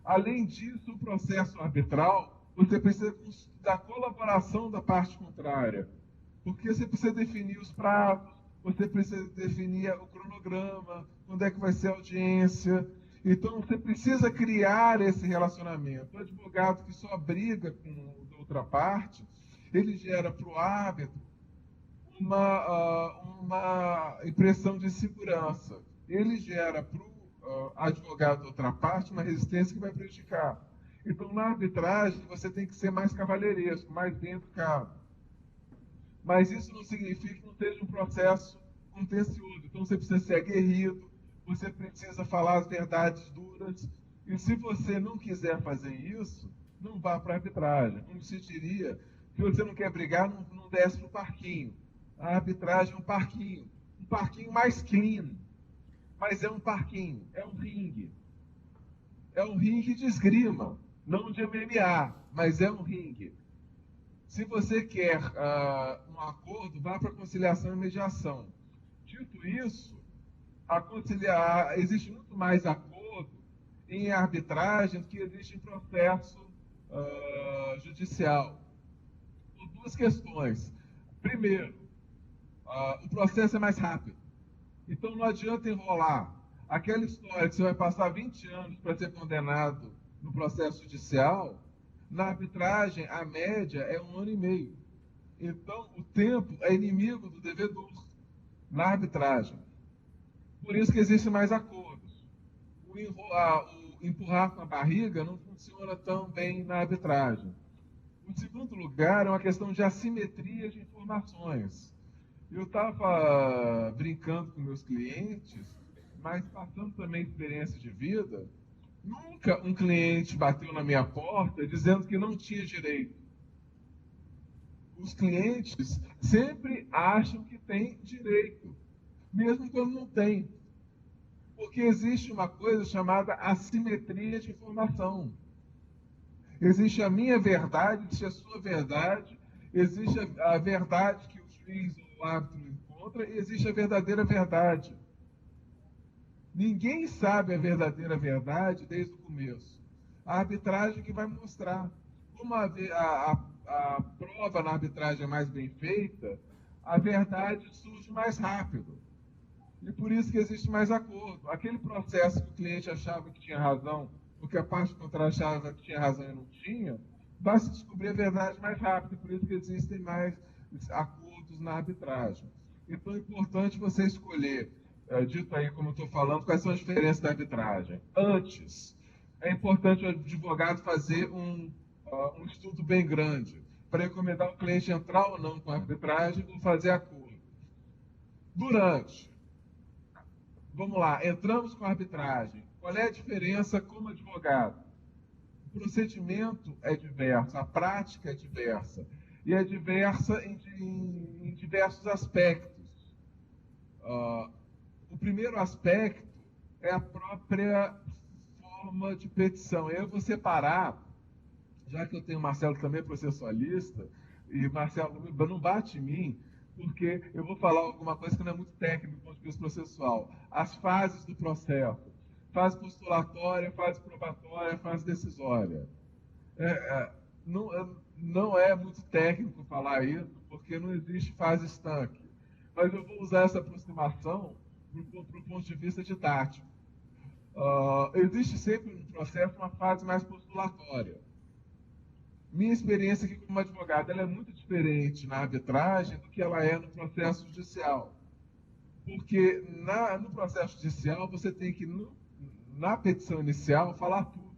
Além disso, o processo arbitral, você precisa da colaboração da parte contrária. Porque você precisa definir os prazos, você precisa definir o cronograma, quando é que vai ser a audiência. Então, você precisa criar esse relacionamento. O advogado que só briga com a outra parte, ele gera para o árbitro uma impressão de segurança. Ele gera para o advogado da outra parte uma resistência que vai prejudicar. Então, na arbitragem, você tem que ser mais cavalheiresco, mais bem educado. Mas isso não significa que não seja um processo contencioso. Então, você precisa ser aguerrido, você precisa falar as verdades duras. E se você não quiser fazer isso, não vá para a arbitragem. Como se diria, se você não quer brigar, não desce para o parquinho. A arbitragem é um parquinho mais clean. Mas é um parquinho, é um ringue. É um ringue de esgrima, não de MMA, mas é um ringue. Se você quer um acordo, vá para conciliação e mediação. Dito isso, existe muito mais acordo em arbitragem do que existe em processo judicial. Por duas questões. Primeiro, o processo é mais rápido. Então não adianta enrolar. Aquela história que você vai passar 20 anos para ser condenado no processo judicial, na arbitragem a média é 1 ano e meio. Então o tempo é inimigo do devedor na arbitragem. Por isso que existem mais acordos. O empurrar com a barriga não funciona tão bem na arbitragem. O segundo lugar é uma questão de assimetria de informações. Eu estava brincando com meus clientes, mas passando também experiência de vida. Nunca um cliente bateu na minha porta dizendo que não tinha direito. Os clientes sempre acham que tem direito, mesmo quando não tem. Porque existe uma coisa chamada assimetria de informação. Existe a minha verdade, existe a sua verdade, existe a verdade que o juiz ou o árbitro encontra e existe a verdadeira verdade. Ninguém sabe a verdadeira verdade desde o começo. A arbitragem que vai mostrar. Como a prova na arbitragem é mais bem feita, a verdade surge mais rápido. E por isso que existe mais acordo. Aquele processo que o cliente achava que tinha razão, porque a parte contrária achava que tinha razão e não tinha, vai se descobrir a verdade mais rápido. Por isso que existem mais acordos na arbitragem. Então é importante você escolher, dito aí como eu estou falando, quais são as diferenças da arbitragem. Antes, é importante o advogado fazer um estudo bem grande para recomendar o cliente entrar ou não com a arbitragem ou fazer acordo. Durante, vamos lá, entramos com a arbitragem. Qual é a diferença como advogado? O procedimento é diverso, a prática é diversa. e é diversa em diversos aspectos. O primeiro aspecto é a própria forma de petição. Eu vou separar, já que eu tenho o Marcelo também processualista, e Marcelo não bate em mim, porque eu vou falar alguma coisa que não é muito técnica do ponto de vista processual. As fases do processo: fase postulatória, fase probatória, fase decisória. É, é, não é muito técnico falar isso, porque não existe fase estanque. Mas eu vou usar essa aproximação para o ponto de vista didático. Existe sempre no processo uma fase mais postulatória. Minha experiência aqui como advogado, ela é muito diferente na arbitragem do que ela é no processo judicial. Porque no processo judicial você tem que, na petição inicial, falar tudo.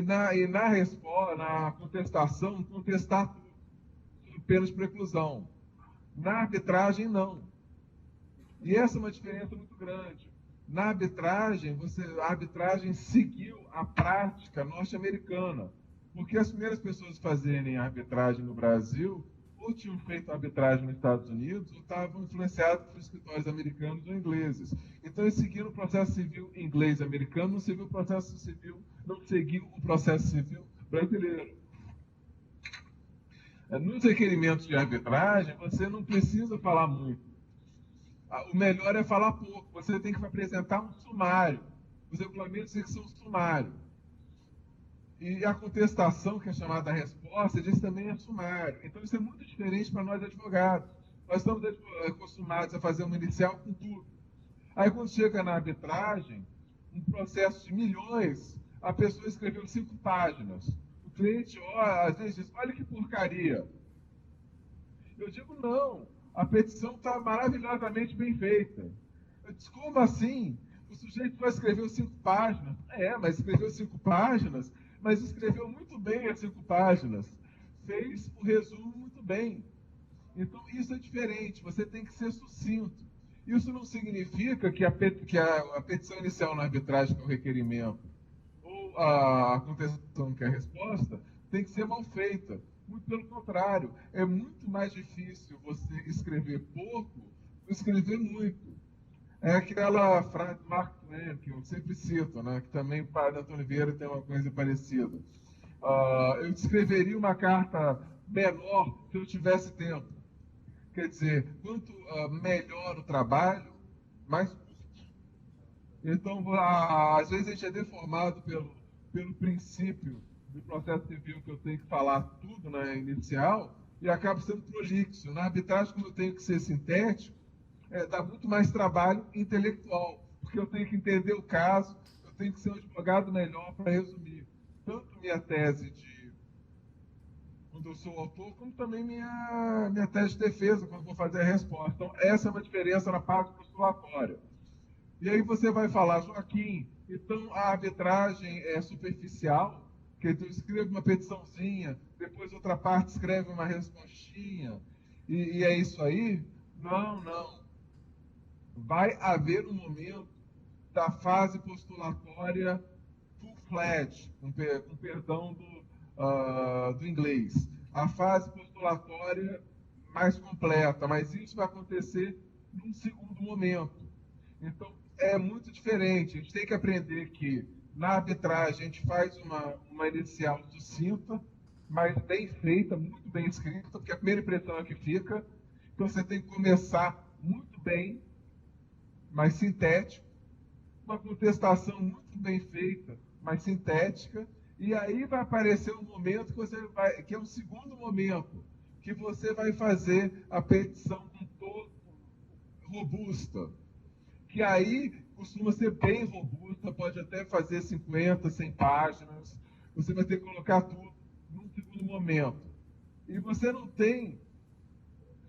Na resposta, na contestação, contestar tudo, sob pena de preclusão. Na arbitragem, não. E essa é uma diferença muito grande. Na arbitragem, a arbitragem seguiu a prática norte-americana, porque as primeiras pessoas a fazerem arbitragem no Brasil ou tinham feito arbitragem nos Estados Unidos ou estavam influenciados por escritórios americanos ou ingleses. Então, eles seguiram o processo civil inglês-americano, não seguiu o processo civil brasileiro. Nos requerimentos de arbitragem, você não precisa falar muito. O melhor é falar pouco. Você tem que apresentar um sumário. Os regulamentos têm que ser um sumário. E a contestação, que é chamada resposta, diz também é sumário. Então, isso é muito diferente para nós advogados. Nós estamos acostumados a fazer uma inicial com tudo. Aí, quando chega na arbitragem, um processo de milhões, a pessoa escreveu 5 páginas. O cliente, às vezes, diz: olha que porcaria. Eu digo: não. A petição está maravilhosamente bem feita. Eu disse: como assim? O sujeito só escreveu 5 páginas. Mas escreveu 5 páginas, mas escreveu muito bem as 5 páginas. Fez o resumo muito bem. Então, isso é diferente. Você tem que ser sucinto. Isso não significa que a petição inicial na arbitragem, que é o requerimento, ou a contestação, que é a resposta, tem que ser mal feita. Muito pelo contrário, é muito mais difícil você escrever pouco do que escrever muito. É aquela frase do Mark Twain, que eu sempre cito, né, que também o padre Antônio Vieira tem uma coisa parecida. Eu escreveria uma carta menor se eu tivesse tempo. Quer dizer, quanto melhor o trabalho, mais curto. Então, às vezes a gente é deformado pelo princípio do processo civil, que eu tenho que falar tudo na inicial, e acabo sendo prolixo. Na arbitragem, como eu tenho que ser sintético, dá muito mais trabalho intelectual, porque eu tenho que entender o caso, eu tenho que ser um advogado melhor para resumir tanto minha tese quando eu sou autor, como também minha tese de defesa, quando vou fazer a resposta. Então, essa é uma diferença na parte postulatória. E aí você vai falar: Joaquim, então a arbitragem é superficial, que tu escreve uma petiçãozinha, depois outra parte escreve uma respostinha, e é isso aí? Não, não. Vai haver um momento da fase postulatória full-fledged, com perdão do inglês. A fase postulatória mais completa, mas isso vai acontecer num segundo momento. Então, é muito diferente. A gente tem que aprender que na arbitragem a gente faz uma inicial sucinta, mas bem feita, muito bem escrita, porque a primeira impressão é que fica. Então, você tem que começar muito bem, mas sintético, uma contestação muito bem feita, mas sintética, e aí vai aparecer um momento que é o segundo momento, que você vai fazer a petição com todo robusta, que aí costuma ser bem robusta, pode até fazer 50, 100 páginas, você vai ter que colocar tudo num segundo momento. E você não tem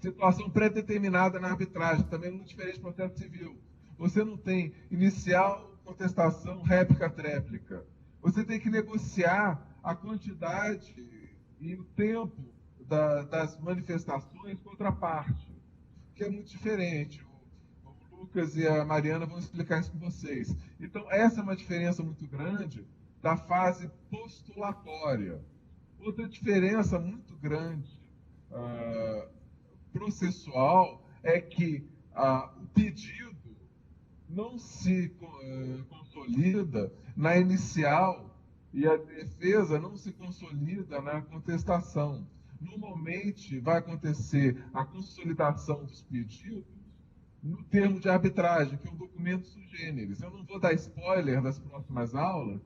situação pré-determinada na arbitragem, também é muito diferente do processo civil. Você não tem inicial, contestação, réplica, tréplica. Você tem que negociar a quantidade e o tempo das manifestações com outra parte, que é muito diferente. O Lucas e a Mariana vão explicar isso com vocês. Então, essa é uma diferença muito grande da fase postulatória. Outra diferença muito grande processual é que o pedido não se consolida na inicial e a defesa não se consolida na contestação. Normalmente vai acontecer a consolidação dos pedidos no termo de arbitragem, que é um documento sui generis. Eu não vou dar spoiler das próximas aulas,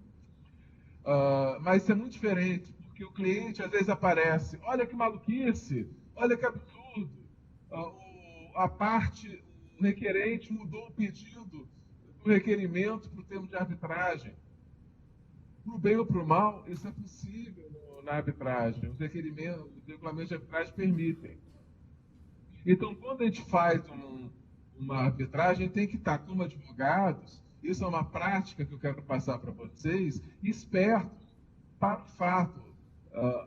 mas isso é muito diferente, porque o cliente às vezes aparece, olha que maluquice, olha que absurdo, a parte, o requerente mudou o pedido do requerimento para o termo de arbitragem. Para o bem ou para o mal, isso é possível na arbitragem. Os requerimentos, os regulamentos de arbitragem permitem. Então, quando a gente faz uma arbitragem, tem que estar como advogados, isso é uma prática que eu quero passar para vocês, espertos para o fato,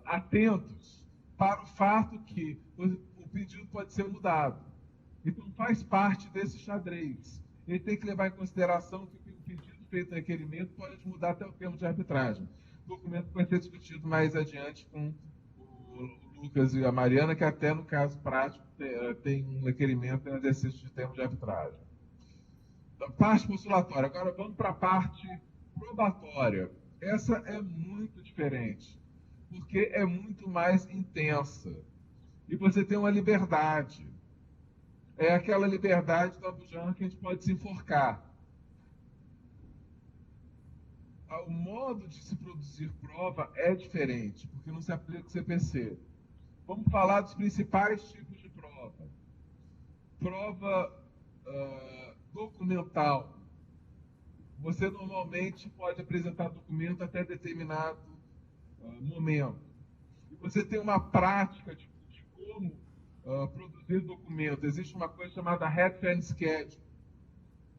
atentos para o fato que o pedido pode ser mudado. Então, faz parte desse xadrez. Ele tem que levar em consideração que o pedido feito no requerimento pode mudar até o termo de arbitragem. O documento vai ser discutido mais adiante com o Lucas e a Mariana, que até no caso prático tem um requerimento em exercício de termo de arbitragem. Então, parte postulatória. Agora vamos para a parte probatória. Essa é muito diferente, porque é muito mais intensa. E você tem uma liberdade. É aquela liberdade da Abujamra que a gente pode se enforcar. O modo de se produzir prova é diferente, porque não se aplica o CPC. Vamos falar dos principais tipos de prova. Prova documental. Você normalmente pode apresentar documento até determinado momento. E você tem uma prática de como produzir documento. Existe uma coisa chamada Head Schedule,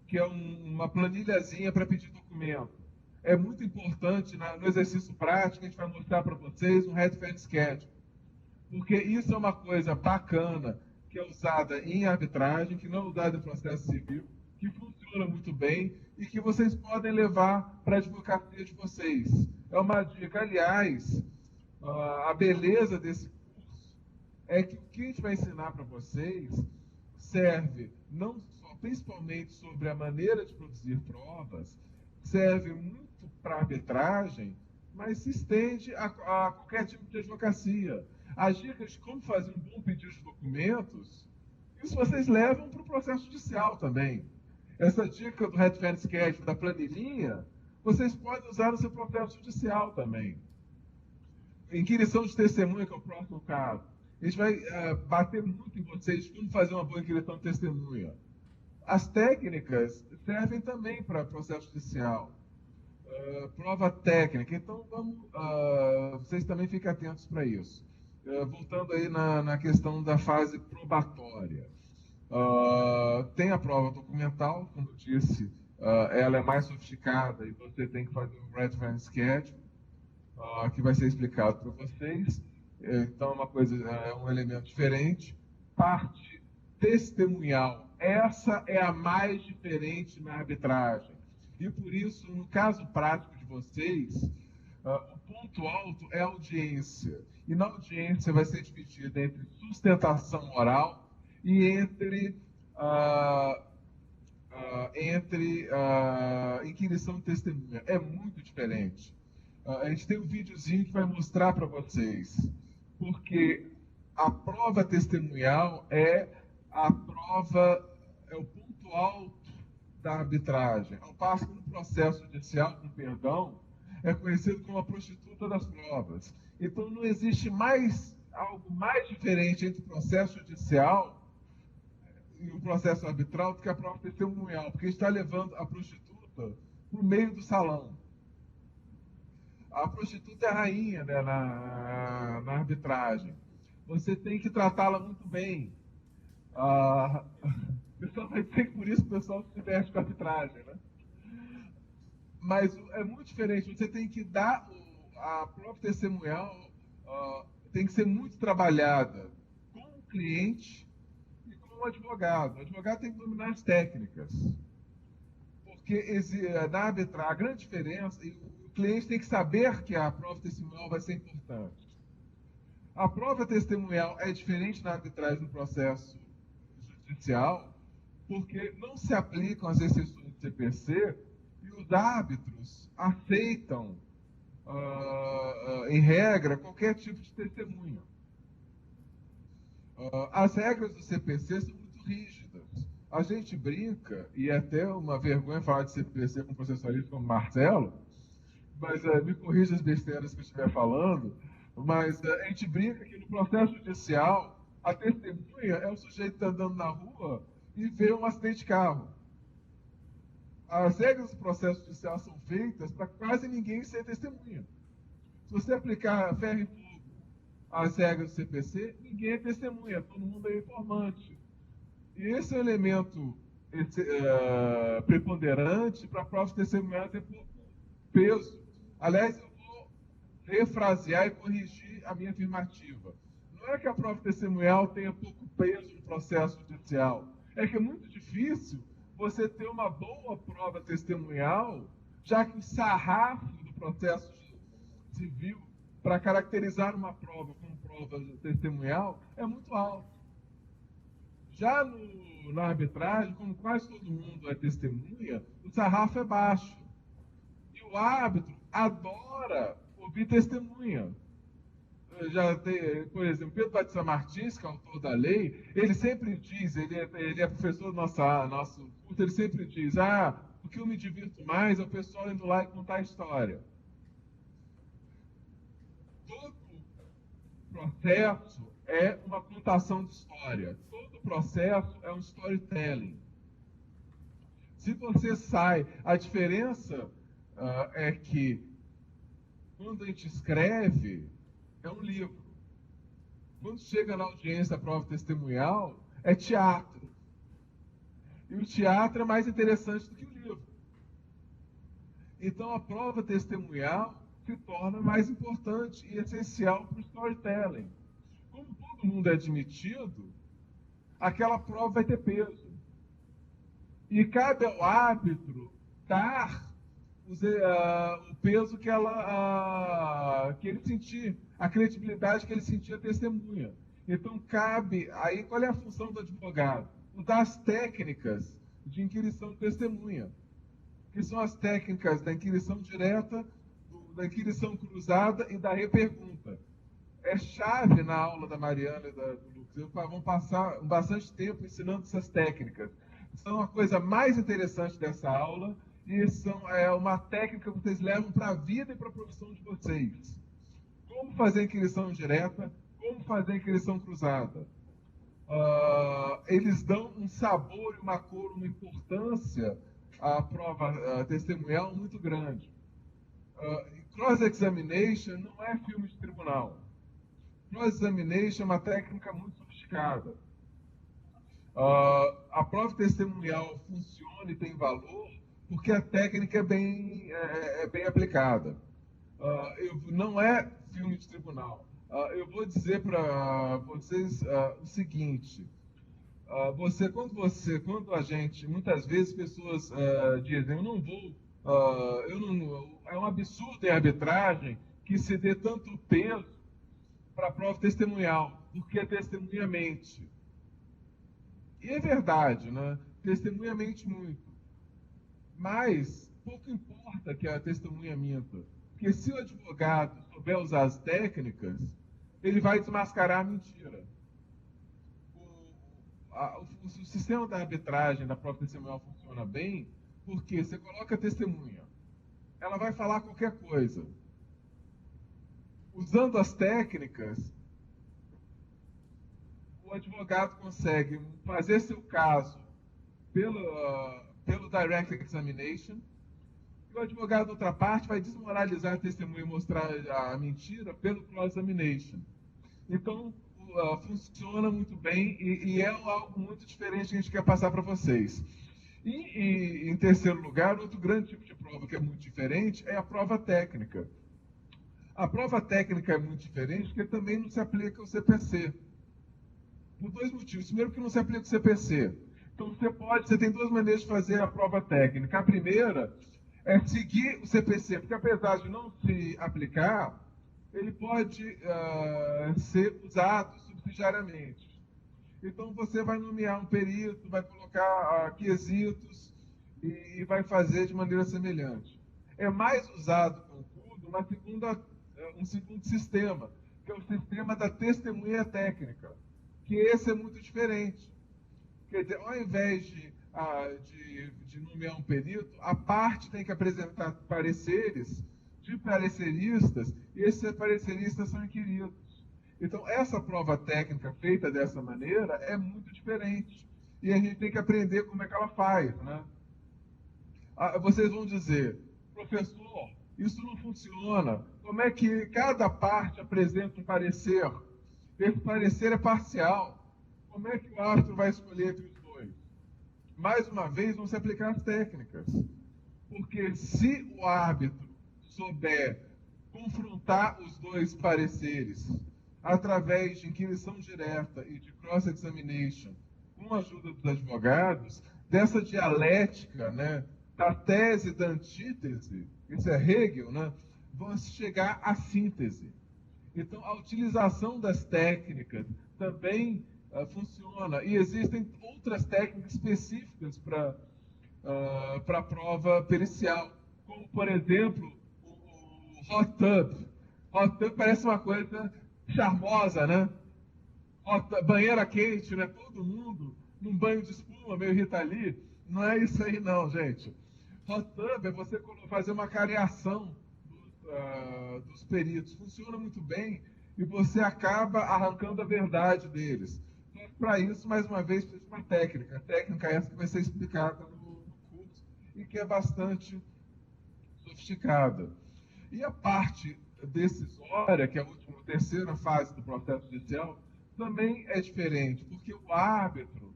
que é uma planilhazinha para pedir documento. É muito importante, no exercício prático, a gente vai mostrar para vocês um Head Schedule, porque isso é uma coisa bacana, que é usada em arbitragem, que não é usada em processo civil, que funciona muito bem e que vocês podem levar para a advocacia de vocês. É uma dica. Aliás, a beleza desse curso é que o que a gente vai ensinar para vocês serve não só, principalmente sobre a maneira de produzir provas, serve muito para arbitragem, mas se estende a qualquer tipo de advocacia. As dicas de como fazer um bom pedido de documentos, isso vocês levam para o processo judicial também. Essa dica do Red Fan Sketch, da planilhinha, vocês podem usar no seu processo judicial também. Inquirição de testemunha, que é o próximo caso. A gente vai bater muito em vocês como fazer uma boa inquirição de testemunha. As técnicas servem também para processo judicial. Prova técnica. Então, vocês também fiquem atentos para isso. Voltando aí na questão da fase probatória. Tem a prova documental, como eu disse, ela é mais sofisticada e você tem que fazer um Red Fan Sketch, que vai ser explicado para vocês. Então, é um elemento diferente. Parte testemunhal. Essa é a mais diferente na arbitragem. E por isso, no caso prático de vocês, o ponto alto é a audiência. E na audiência vai ser dividida entre sustentação oral e entre inquirição de testemunha. É muito diferente. A gente tem um videozinho que vai mostrar para vocês, porque a prova testemunhal é o ponto alto da arbitragem, ao passo que no processo judicial, com perdão, é conhecido como a prostituta das provas. Então não existe algo mais diferente entre o processo judicial e o processo arbitral do que a prova testemunhal, porque está levando a prostituta para o meio do salão. A prostituta é a rainha, né, na arbitragem. Você tem que tratá-la muito bem. O pessoal vai dizer que por isso o pessoal se diverte com a arbitragem, né? Mas é muito diferente. Você tem que dar a prova testemunhal, tem que ser muito trabalhada com o cliente e com o advogado. O advogado tem que dominar as técnicas. Porque na arbitragem, a grande diferença, o cliente tem que saber que a prova testemunhal vai ser importante. A prova testemunhal é diferente na arbitragem do processo judicial, porque não se aplicam as exceções do CPC e os árbitros aceitam, em regra, qualquer tipo de testemunho. As regras do CPC são muito rígidas. A gente brinca, e é até uma vergonha falar de CPC com um processualista como Marcelo, mas me corrija as besteiras que eu estiver falando, mas a gente brinca que no processo judicial, a testemunha é o sujeito que está andando na rua e vê um acidente de carro. As regras do processo judicial são feitas para quase ninguém ser testemunha. Se você aplicar ferro e fogo às regras do CPC, ninguém é testemunha, todo mundo é informante. E esse é um elemento preponderante para a prova testemunhal ter pouco peso. Aliás, eu vou refrasear e corrigir a minha afirmativa. Não é que a prova testemunhal tenha pouco peso no processo judicial, é que é muito difícil você ter uma boa prova testemunhal, já que o sarrafo do processo civil para caracterizar uma prova como prova testemunhal é muito alto. Já na arbitragem, como quase todo mundo é testemunha, o sarrafo é baixo. E o árbitro adora ouvir testemunha. Já tem, por exemplo, Pedro Batista Martins, que é autor da lei, ele sempre diz, ele é professor do nosso curso, ele sempre diz, o que eu me divirto mais é o pessoal indo lá e contar a história. Todo processo é uma contação de história. Todo processo é um storytelling. Se você sai, a diferença é que quando a gente escreve, é um livro. Quando chega na audiência da prova testemunhal, é teatro. E o teatro é mais interessante do que o livro. Então a prova testemunhal se torna mais importante e essencial para o storytelling. Como todo mundo é admitido, aquela prova vai ter peso. E cabe ao árbitro dar o peso que ele sentir, a credibilidade que ele sentir a testemunha. Então cabe, aí qual é a função do advogado? Usar as técnicas de inquirição de testemunha, que são as técnicas da inquirição direta, da inquirição cruzada e da repergunta. É chave na aula da Mariana e do Lucas. Vamos passar bastante tempo ensinando essas técnicas. São a coisa mais interessante dessa aula e é uma técnica que vocês levam para a vida e para a profissão de vocês. Como fazer inquirição direta, como fazer inquirição cruzada. Eles dão um sabor e uma cor, uma importância à prova testemunhal muito grande. Cross-examination não é filme de tribunal. Cross-examination é uma técnica muito sofisticada. A prova testemunhal funciona e tem valor porque a técnica é bem aplicada. Não é filme de tribunal. Eu vou dizer para vocês o seguinte: quando a gente, muitas vezes pessoas dizem, é um absurdo em arbitragem que se dê tanto peso para a prova testemunhal, porque a testemunha mente. E é verdade, né? Testemunha mente muito. Mas pouco importa que a testemunha minta, porque se o advogado souber usar as técnicas, ele vai desmascarar a mentira. O sistema da arbitragem, da prova testemunhal funciona bem, porque você coloca a testemunha, ela vai falar qualquer coisa. Usando as técnicas, o advogado consegue fazer seu caso pelo direct examination, e o advogado da outra parte vai desmoralizar a testemunha e mostrar a mentira pelo cross-examination. Então, funciona muito bem e é algo muito diferente que a gente quer passar para vocês. E, em terceiro lugar, outro grande tipo de prova que é muito diferente é a prova técnica. A prova técnica é muito diferente porque também não se aplica o CPC. Por dois motivos. Primeiro, que não se aplica o CPC. Então, você tem duas maneiras de fazer a prova técnica. A primeira é seguir o CPC, porque apesar de não se aplicar, ele pode ser usado subsidiariamente. Então, você vai nomear um perito, vai colocar quesitos e vai fazer de maneira semelhante. É mais usado, contudo, um segundo sistema, que é o sistema da testemunha técnica, que esse é muito diferente. Quer dizer, ao invés de nomear um perito, a parte tem que apresentar pareceres de pareceristas, e esses pareceristas são inquiridos. Então, essa prova técnica feita dessa maneira é muito diferente. E a gente tem que aprender como é que ela faz, né? Vocês vão dizer, professor, isso não funciona. Como é que cada parte apresenta um parecer? Esse parecer é parcial. Como é que o árbitro vai escolher entre os dois? Mais uma vez, vão se aplicar as técnicas. Porque se o árbitro souber confrontar os dois pareceres através de inquisição direta e de cross-examination com a ajuda dos advogados, dessa dialética, né, da tese e da antítese, isso é Hegel, né, vão chegar à síntese. Então, a utilização das técnicas também funciona. E existem outras técnicas específicas para a prova pericial, como, por exemplo, o hot tub. Hot tub parece uma coisa charmosa, né? Banheira quente, né? Todo mundo num banho de espuma, meio Rita Lee. Não é isso aí não, gente. Hot tub é você fazer uma cariação dos peritos. Funciona muito bem e você acaba arrancando a verdade deles. Então, para isso, mais uma vez, precisa de uma técnica. A técnica essa que vai ser explicada no curso e que é bastante sofisticada. E a parte decisória, que é a terceira fase do processo judicial, também é diferente, porque o árbitro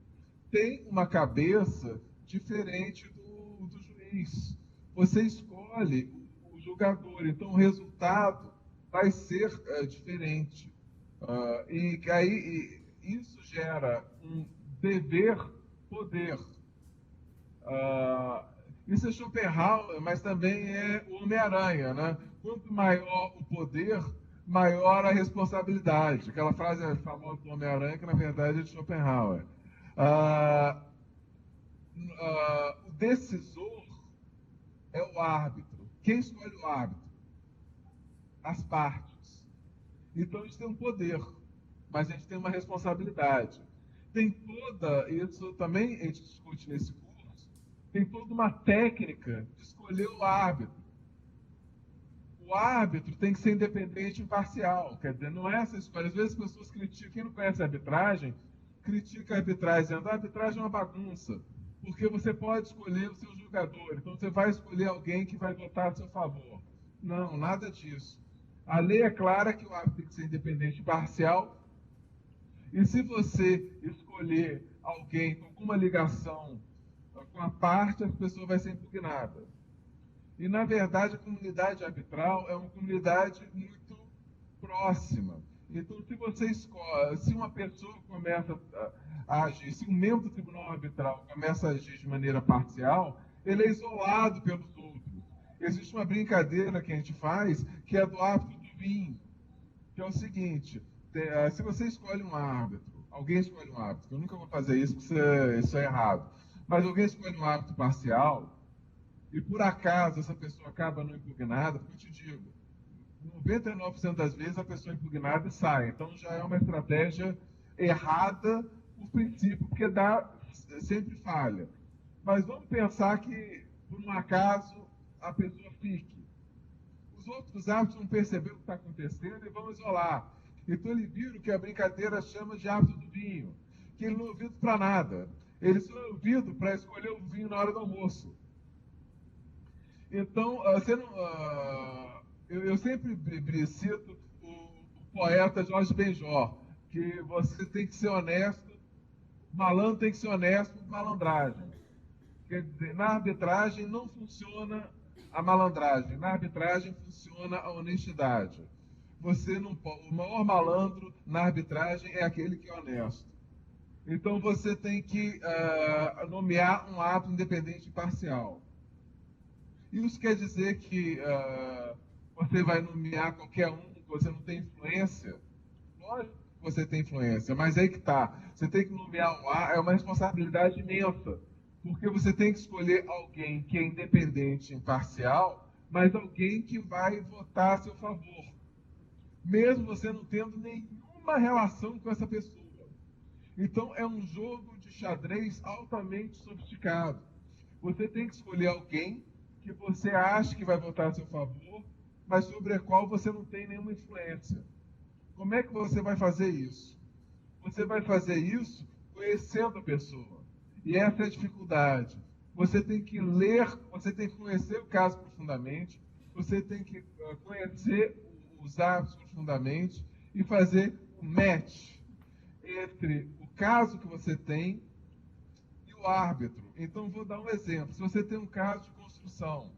tem uma cabeça diferente do juiz. Você escolhe o julgador, então o resultado vai ser diferente. E aí isso gera um dever-poder. Isso é Schopenhauer, mas também é o Homem-Aranha, né? Quanto maior o poder, maior a responsabilidade. Aquela frase famosa do Homem-Aranha, que na verdade é de Schopenhauer. O decisor é o árbitro. Quem escolhe o árbitro? As partes. Então a gente tem um poder, mas a gente tem uma responsabilidade. Tem isso também a gente discute nesse curso, tem toda uma técnica de escolher o árbitro. O árbitro tem que ser independente e imparcial. Quer dizer, não é essa escolha. Às vezes as pessoas criticam, quem não conhece a arbitragem, critica a arbitragem, dizendo que a arbitragem é uma bagunça, porque você pode escolher o seu julgador, então você vai escolher alguém que vai votar a seu favor. Não, nada disso. A lei é clara que o árbitro tem que ser independente e imparcial, e se você escolher alguém com alguma ligação com a parte, a pessoa vai ser impugnada. E, na verdade, a comunidade arbitral é uma comunidade muito próxima. Então, se você escolhe, se uma pessoa começa a agir, se um membro do tribunal arbitral começa a agir de maneira parcial, ele é isolado pelos outros. Existe uma brincadeira que a gente faz, que é do árbitro do vinho, que é o seguinte: se você escolhe um árbitro, alguém escolhe um árbitro, eu nunca vou fazer isso porque isso é errado, mas alguém escolhe um árbitro parcial, e por acaso essa pessoa acaba não impugnada, porque eu te digo, 99% das vezes a pessoa é impugnada e sai. Então já é uma estratégia errada por princípio, porque sempre falha. Mas vamos pensar que, por um acaso, a pessoa fique. Os outros árbitros vão perceber o que está acontecendo e vão isolar. Então ele vira o que a brincadeira chama de árbitro do vinho, que ele não é ouvido para nada. Ele só é ouvido para escolher o vinho na hora do almoço. Então, eu sempre cito o poeta Jorge Benjor, que você tem que ser honesto, malandro tem que ser honesto com malandragem. Quer dizer, na arbitragem não funciona a malandragem, na arbitragem funciona a honestidade. O maior malandro na arbitragem é aquele que é honesto. Então você tem que nomear um árbitro independente e imparcial. Isso quer dizer que você vai nomear qualquer um você não tem influência. Lógico que você tem influência, mas aí que está. Você tem que nomear o A, é uma responsabilidade imensa. Porque você tem que escolher alguém que é independente, imparcial, mas alguém que vai votar a seu favor. Mesmo você não tendo nenhuma relação com essa pessoa. Então é um jogo de xadrez altamente sofisticado. Você tem que escolher alguém que você acha que vai votar a seu favor, mas sobre a qual você não tem nenhuma influência. Como é que você vai fazer isso? Você vai fazer isso conhecendo a pessoa. E essa é a dificuldade. Você tem que ler, você tem que conhecer o caso profundamente, você tem que conhecer os hábitos profundamente e fazer o match entre o caso que você tem e o árbitro. Então, vou dar um exemplo. Se você tem um caso de construção,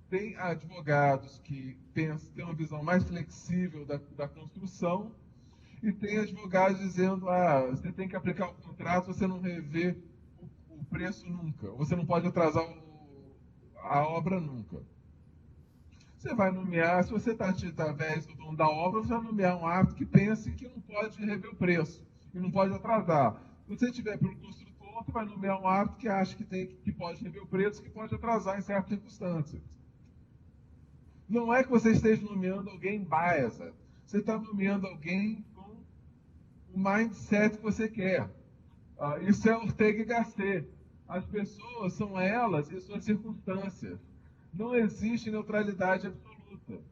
tem advogados que têm uma visão mais flexível da construção e tem advogados dizendo, você tem que aplicar o contrato, você não revê o preço nunca, você não pode atrasar a obra nunca. Você vai nomear, se você está através do dono da obra, você vai nomear um árbitro que pense que não pode rever o preço e não pode atrasar. Se você estiver pelo construtor, você vai nomear um árbitro que acha que pode rever o preço, que pode atrasar em certas circunstâncias. Não é que você esteja nomeando alguém biased. Você está nomeando alguém com o mindset que você quer. Isso é Ortega y Gasset. As pessoas são elas e suas circunstâncias. Não existe neutralidade absoluta.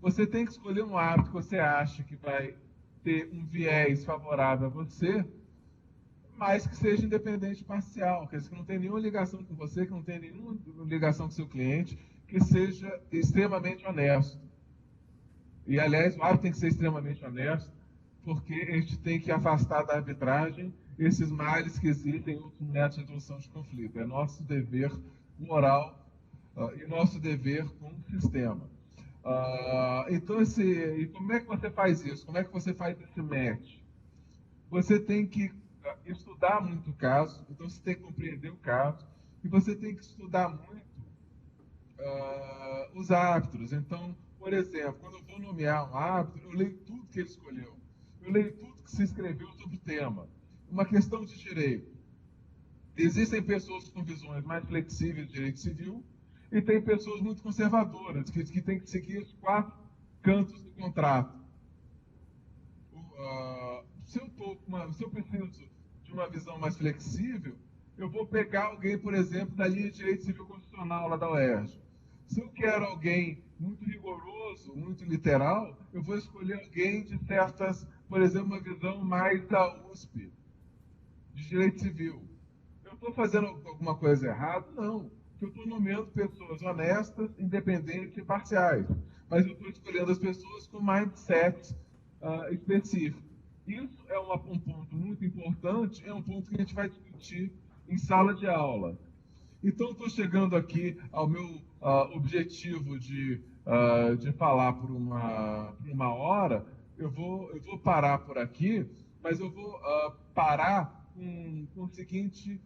Você tem que escolher um árbitro que você acha que vai ter um viés favorável a você, mas que seja independente e parcial, que não tem nenhuma ligação com você, que não tem nenhuma ligação com seu cliente, que seja extremamente honesto. E, aliás, o árbitro tem que ser extremamente honesto, porque a gente tem que afastar da arbitragem esses males que existem em outros métodos de resolução de conflito. É nosso dever moral e nosso dever com o sistema. Então, e como é que você faz isso? Como é que você faz esse match? Você tem que estudar muito o caso, então você tem que compreender o caso, e você tem que estudar muito os árbitros. Então, por exemplo, quando eu vou nomear um árbitro, eu leio tudo que ele escolheu. Eu leio tudo que se escreveu sobre o tema. Uma questão de direito. Existem pessoas com visões mais flexíveis de direito civil e tem pessoas muito conservadoras, que têm que seguir os 4 cantos do contrato. Se eu preciso de uma visão mais flexível, eu vou pegar alguém, por exemplo, da linha de direito civil constitucional lá da UERJ. Se eu quero alguém muito rigoroso, muito literal, eu vou escolher alguém de certas, por exemplo, uma visão mais da USP, de direito civil. Eu estou fazendo alguma coisa errada? Não. Eu estou nomeando pessoas honestas, independentes e parciais. Mas eu estou escolhendo as pessoas com mindset específico. Isso é um ponto muito importante, é um ponto que a gente vai discutir em sala de aula. Então, estou chegando aqui ao meu objetivo de falar por uma hora. Eu vou parar por aqui, mas eu vou parar com o seguinte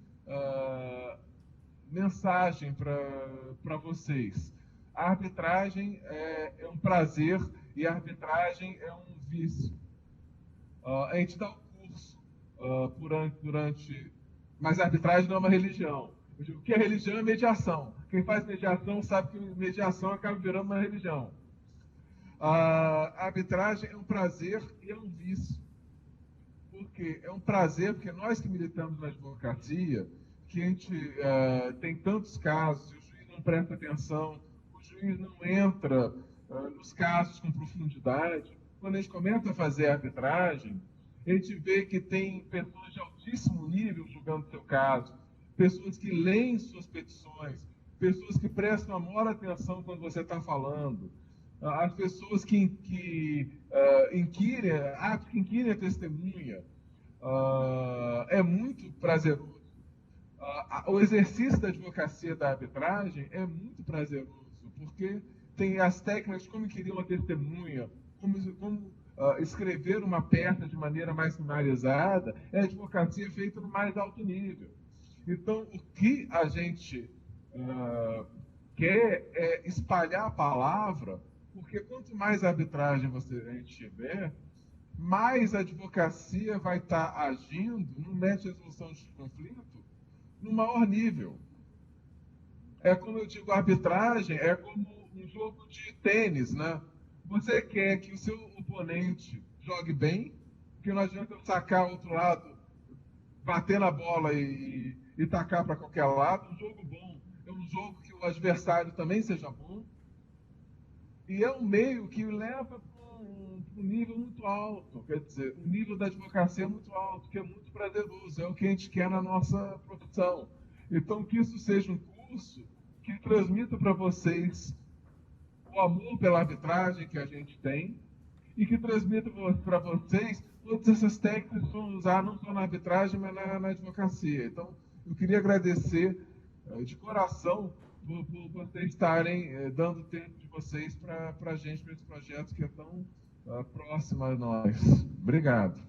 mensagem para vocês. A arbitragem é um prazer e a arbitragem é um vício. A gente dá um curso durante... Mas a arbitragem não é uma religião. Eu digo que a religião é mediação. Quem faz mediação sabe que mediação acaba virando uma religião. A arbitragem é um prazer e é um vício. Por quê? É um prazer porque nós que militamos na advocacia, que a gente tem tantos casos, e o juiz não presta atenção, o juiz não entra nos casos com profundidade. Quando a gente começa a fazer a arbitragem, a gente vê que tem pessoas de altíssimo nível julgando o seu caso, pessoas que leem suas petições, pessoas que prestam a maior atenção quando você está falando, as pessoas que inquirem a testemunha. É muito prazeroso. O exercício da advocacia da arbitragem é muito prazeroso, porque tem as técnicas de como inquirir uma testemunha, como escrever uma peça de maneira mais sumarizada, é a advocacia feita no mais alto nível. Então, o que a gente quer é espalhar a palavra, porque Porque quanto mais arbitragem a gente tiver, mais a advocacia vai estar agindo no método de resolução de conflito no maior nível. É como eu digo, a arbitragem é como um jogo de tênis, né? Você quer que o seu oponente jogue bem, porque não adianta eu sacar o outro lado, bater na bola e tacar para qualquer lado. Um jogo bom é um jogo que o adversário também seja bom. E é um meio que leva para um nível muito alto. Quer dizer, o nível da advocacia é muito alto, que é muito prazeroso, é o que a gente quer na nossa profissão. Então, que isso seja um curso que transmita para vocês o amor pela arbitragem que a gente tem e que transmita para vocês todas essas técnicas que vão usar não só na arbitragem, mas na advocacia. Então, eu queria agradecer de coração por vocês estarem dando tempo de vocês para a gente, para esse projeto que é tão próximo a nós. Obrigado.